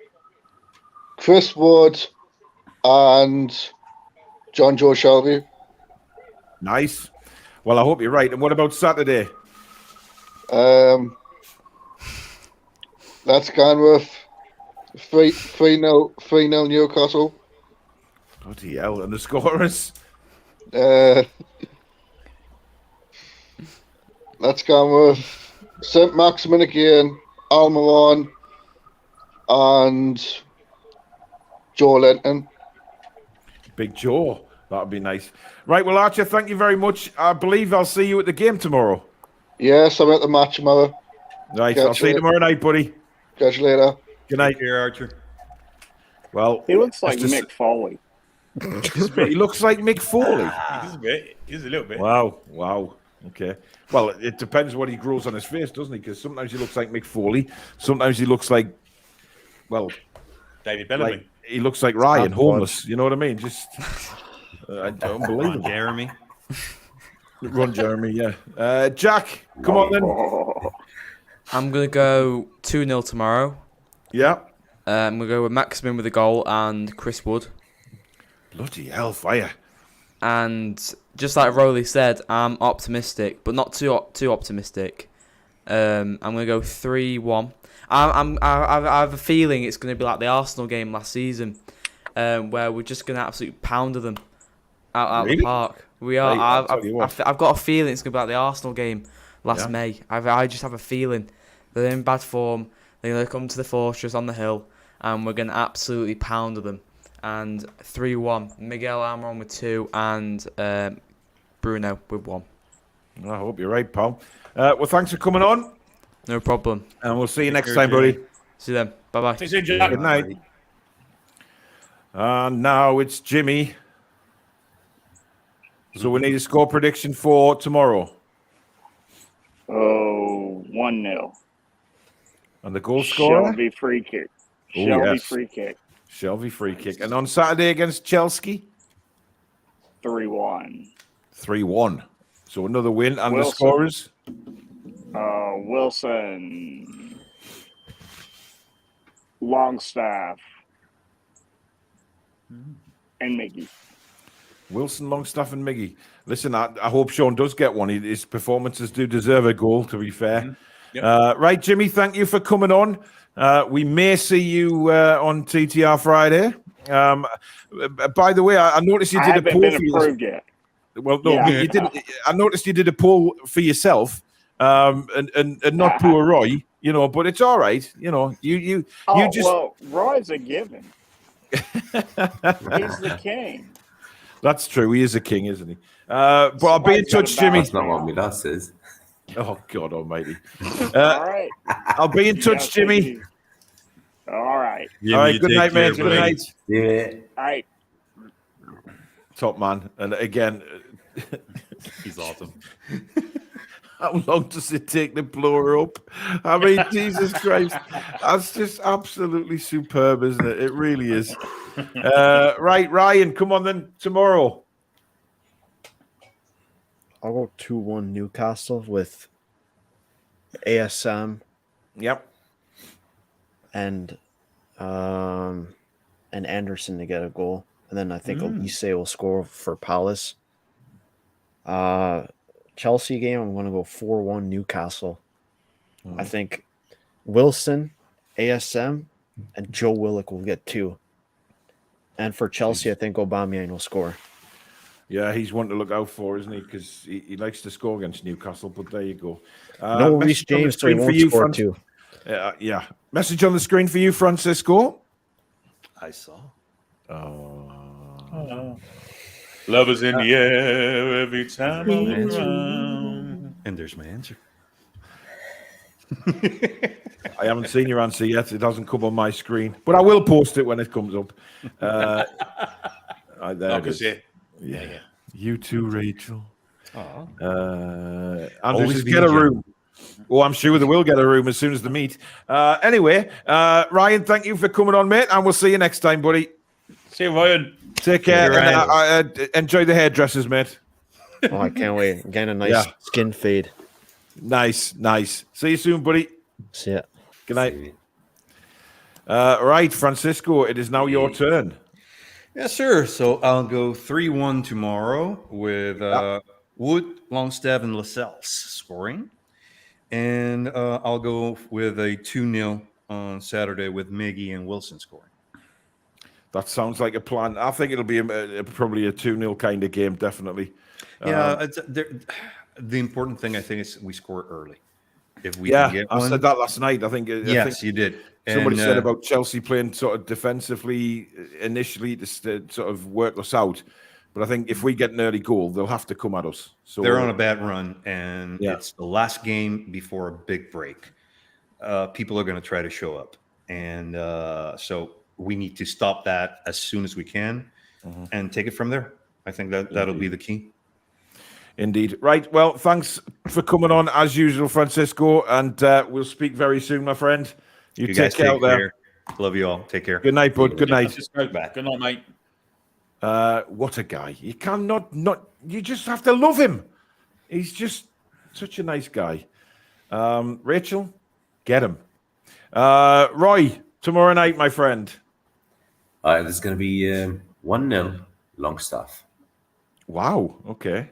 Chris Wood, and John Joe Shelby. Nice. Well, I hope you're right. And what about Saturday? That's gone with 3-0 Newcastle. Bloody hell. And the scorers? That's gone with St. Maximin again, Almiron, and Joe Linton. Big Joe. That would be nice. Right, well, Archer, thank you very much. I believe I'll see you at the game tomorrow. Yes, I'm at the match tomorrow. Right, I'll see you tomorrow night, buddy. Catch you later. Good night. Here, Archer. Well, He looks like just- Mick Foley. He looks like Mick Foley. He's a bit. He's a little bit. Wow. Okay. Well, it depends what he grows on his face, doesn't he? Because sometimes he looks like Mick Foley. Sometimes he looks like, well, David Bellamy. like, he looks like Ryan, homeless. You know what I mean? Just unbelievable. Jeremy. Run, Jeremy, yeah. Jack, come on then. I'm going to go 2-0 tomorrow. Yeah. I'm going to go with Maximin with a goal and Chris Wood. Bloody hellfire. And just like Rowley said, I'm optimistic, but not too optimistic. I'm going to go 3-1. I have a feeling it's going to be like the Arsenal game last season, where we're just going to absolutely pound them out the park. We are. I've got a feeling it's going to be like the Arsenal game last May. I just have a feeling they're in bad form. They're going to come to the Fortress on the hill, and we're going to absolutely pound them. And 3-1. Miguel Almiron with 2, and Bruno with 1. I hope you're right, pal. Well, thanks for coming on. No problem. And we'll see you next time, buddy. See you then. Bye-bye. See you soon, Jack. Good night. And now it's Jimmy. So we need a score prediction for tomorrow. Oh, 1-0. And the goal scorer? Shelby free kick. Oh, Shelby yes. free kick. Shelby free kick. And on Saturday against Chelsea? 3-1. 3-1. So another win. And Wilson. the scorers? Wilson. Longstaff. And Mickey. Wilson, Longstaff, and Miggy. Listen, I hope Sean does get one. His performances do deserve a goal, to be fair. Right, Jimmy, thank you for coming on. We may see you on TTR Friday. By the way, I noticed you did a poll for approved yet. Well, no, you did. I noticed you did a poll for yourself, and not poor Roy. You know, but it's all right. You know, you just. Well, Roy's a given. He's the king. That's true. He is a king, isn't he? But I'll be in touch, Jimmy. That's not what Midas says. Oh God Almighty! All right. I'll be in touch, Jimmy. All right. All right. Good night, man. Good night. Yeah. All right. Top man. And again, he's awesome. How long does it take to blow her up? I mean, Jesus Christ. That's just absolutely superb, isn't it? It really is. Right, Ryan, come on then tomorrow. I'll go 2-1 Newcastle with ASM. Yep. And Anderson to get a goal. And then I think Elise will score for Palace. Chelsea game, I'm going to go 4-1 Newcastle. I think Wilson, ASM, and Joe Willock will get 2. And for Chelsea, I think Aubameyang will score. Yeah, he's one to look out for, isn't he? Because he likes to score against Newcastle, but there you go. No Reece James, so he won't score too. Yeah. Message on the screen for you, Francisco. I saw. Love is in the air every time I'm around. And there's my answer. I haven't seen your answer yet. It hasn't come on my screen, but I will post it when it comes up. There it is. Yeah. You too, Rachel. Andrew Always says, be get a a room. Oh, I'm sure they will get a room as soon as they meet. Anyway, Ryan, thank you for coming on, mate, and we'll see you next time, buddy. See you, Ryan. Take care. And, enjoy the hairdressers, mate. Oh, I can't wait. Again, a nice skin fade. Nice. See you soon, buddy. See ya. Good night. Right, Francisco, it is now your turn. Yes, sir. So I'll go 3-1 tomorrow with Wood, Longstaff, and Lascelles scoring. And I'll go with a 2-0 on Saturday with Miggy and Wilson scoring. That sounds like a plan. I think it'll be probably a 2-0 kind of game, definitely. Yeah, the important thing, I think, is we score early. If we Yeah, can get I one. said that last night. I think Yes, you did. Somebody And, said about Chelsea playing sort of defensively initially to sort of work us out. But I think if we get an early goal, they'll have to come at us. So they're on a bad run, and Yeah. it's the last game before a big break. People are going to try to show up. And so we need to stop that as soon as we can and take it from there. I think that'll be the key. Indeed. Right. Well, thanks for coming on as usual, Francisco. And we'll speak very soon, my friend. You take guys care out there. Love you all. Take care. Good night, bud. Good night. Good night, mate. What a guy. You cannot you just have to love him. He's just such a nice guy. Rachel, get him. Roy, tomorrow night, my friend. All right, this is going to be 1-0 Longstaff. Wow. Okay.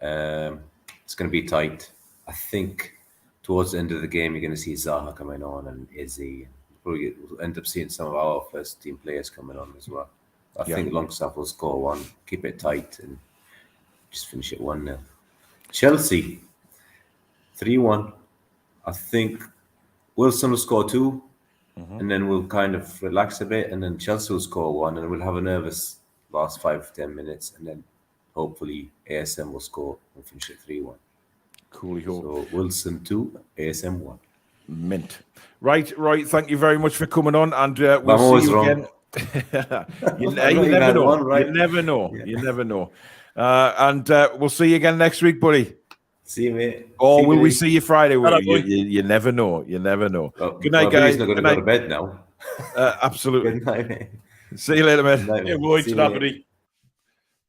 It's going to be tight. I think towards the end of the game, you're going to see Zaha coming on and Izzy. Probably we'll end up seeing some of our first team players coming on as well. I think Longstaff will score one, keep it tight, and just finish it 1-0. Chelsea, 3-1. I think Wilson will score 2, and then we'll kind of relax a bit, and then Chelsea will score 1, and we'll have a nervous last 5-10 minutes, and then hopefully ASM will score and finish it 3-1. Coolio. So Wilson 2, ASM 1. Mint. Right. Thank you very much for coming on, and we'll see you again. You never know. Right? You never know. Yeah. You never know. And we'll see you again next week, buddy. See you, mate. Or will we see you Friday? You never know. You never know. Good night, guys. Not going to go to bed now. Absolutely. Good night, mate. See you later, man. Yeah, Roy, to that, buddy.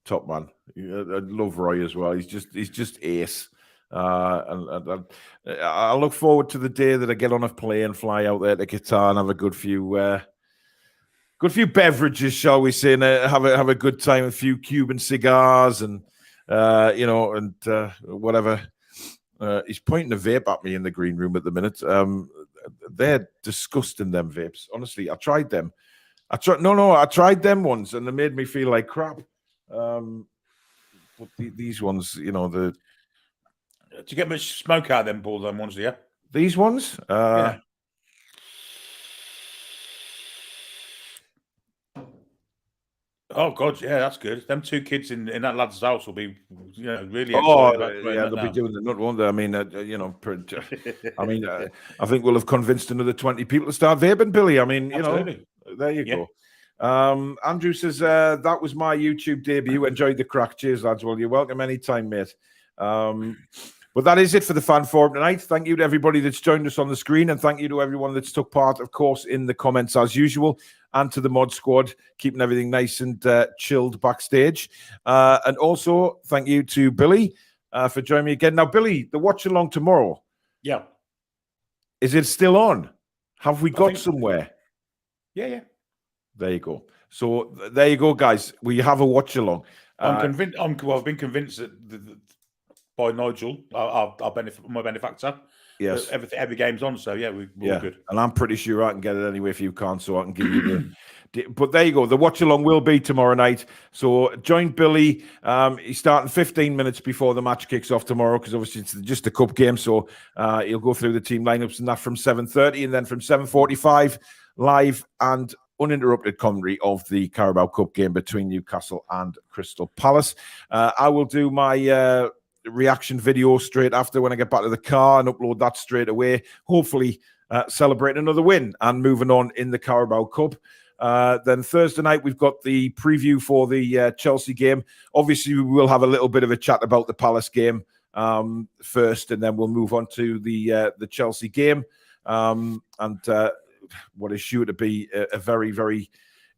Top man. I love Roy as well. He's just ace. And I look forward to the day that I get on a plane, fly out there to Qatar, and have a good few beverages, shall we say, and have a good time, a few Cuban cigars, and whatever. He's pointing a vape at me in the green room at the minute. They're disgusting, them vapes. Honestly, I tried them. I tried them once, and they made me feel like crap. But these ones, do you get much smoke out of them balls? Them ones, yeah. These ones, yeah. Oh God, yeah, that's good. Them 2 kids in that lad's house will be, really. They'll be doing the nut, won't they? I mean, I think we'll have convinced another 20 people to start vaping, Billy. I mean, Absolutely. There you go. Andrew says that was my YouTube debut. Enjoyed the crack. Cheers, lads. Well, you're welcome anytime, mate. But that is it for the fan forum tonight. Thank you to everybody that's joined us on the screen, and thank you to everyone that's took part, of course, in the comments as usual, and to the mod squad, keeping everything nice and chilled backstage. And also, thank you to Billy for joining me again. Now, Billy, the watch along tomorrow. Yeah. Is it still on? Have we got somewhere? Yeah. There you go. So there you go, guys. We have a watch along. I'm convinced. I've been convinced that by Nigel, our benefactor. Yes. Every game's on, so yeah, we're good. And I'm pretty sure I can get it anyway if you can't, so I can give you the. But there you go. The watch along will be tomorrow night. So join Billy. He's starting 15 minutes before the match kicks off tomorrow, because obviously it's just a cup game. So he'll go through the team lineups and that from 7:30, and then from 7:45 live and uninterrupted commentary of the Carabao Cup game between Newcastle and Crystal Palace. I will do my reaction video straight after when I get back to the car and upload that straight away. Hopefully celebrating another win and moving on in the Carabao Cup. Then Thursday night, we've got the preview for the Chelsea game. Obviously, we will have a little bit of a chat about the Palace game first, and then we'll move on to the Chelsea game. And what is sure to be a very, very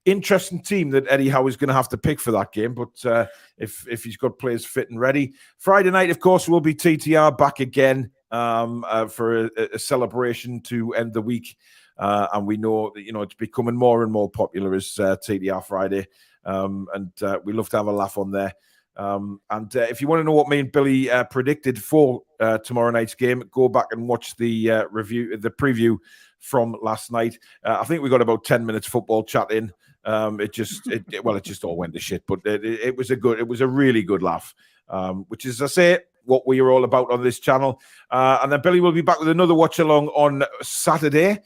interesting team that Eddie Howe is going to have to pick for that game. But if he's got players fit and ready. Friday night, of course, will be TTR back again for a celebration to end the week. and we know that it's becoming more and more popular as TDR Friday, and we love to have a laugh on there. And if you want to know what me and Billy predicted for tomorrow night's game, go back and watch the preview from last night. I think we got about 10 minutes football chat in. It just all went to shit, but it was a really good laugh, which is, as I say, what we are all about on this channel. And then Billy will be back with another watch along on Saturday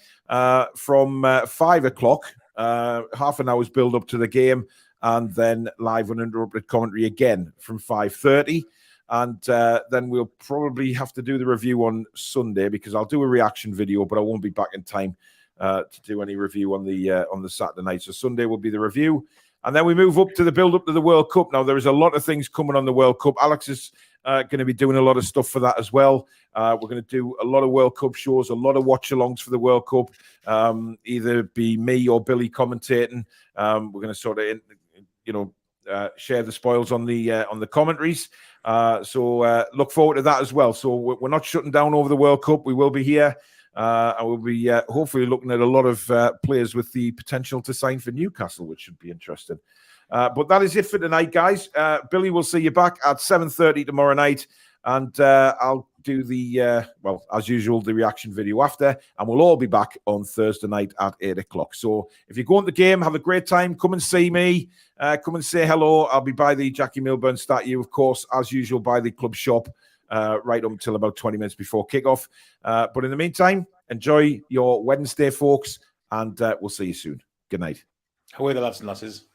from 5 o'clock, half an hour's build up to the game, and then live uninterrupted commentary again from 5:30. And then we'll probably have to do the review on Sunday, because I'll do a reaction video, but I won't be back in time to do any review on the Saturday night. So Sunday will be the review. And then we move up to the build-up to the World Cup. Now, there is a lot of things coming on the World Cup. Alex is going to be doing a lot of stuff for that as well. We're going to do a lot of World Cup shows, a lot of watch-alongs for the World Cup. Either be me or Billy commentating. We're going to sort of, share the spoils on the commentaries. So look forward to that as well. So we're not shutting down over the World Cup. We will be here. And we'll be hopefully looking at a lot of players with the potential to sign for Newcastle, which should be interesting. But that is it for tonight, guys. Billy will see you back at 7:30 tomorrow night. And I'll do as usual, the reaction video after. And we'll all be back on Thursday night at 8 o'clock. So if you go on the game, have a great time. Come and see me. Come and say hello. I'll be by the Jackie Milburn statue, of course, as usual, by the club shop. Right up until about 20 minutes before kickoff. But in the meantime, enjoy your Wednesday, folks, and we'll see you soon. Good night. How are the lads and lasses?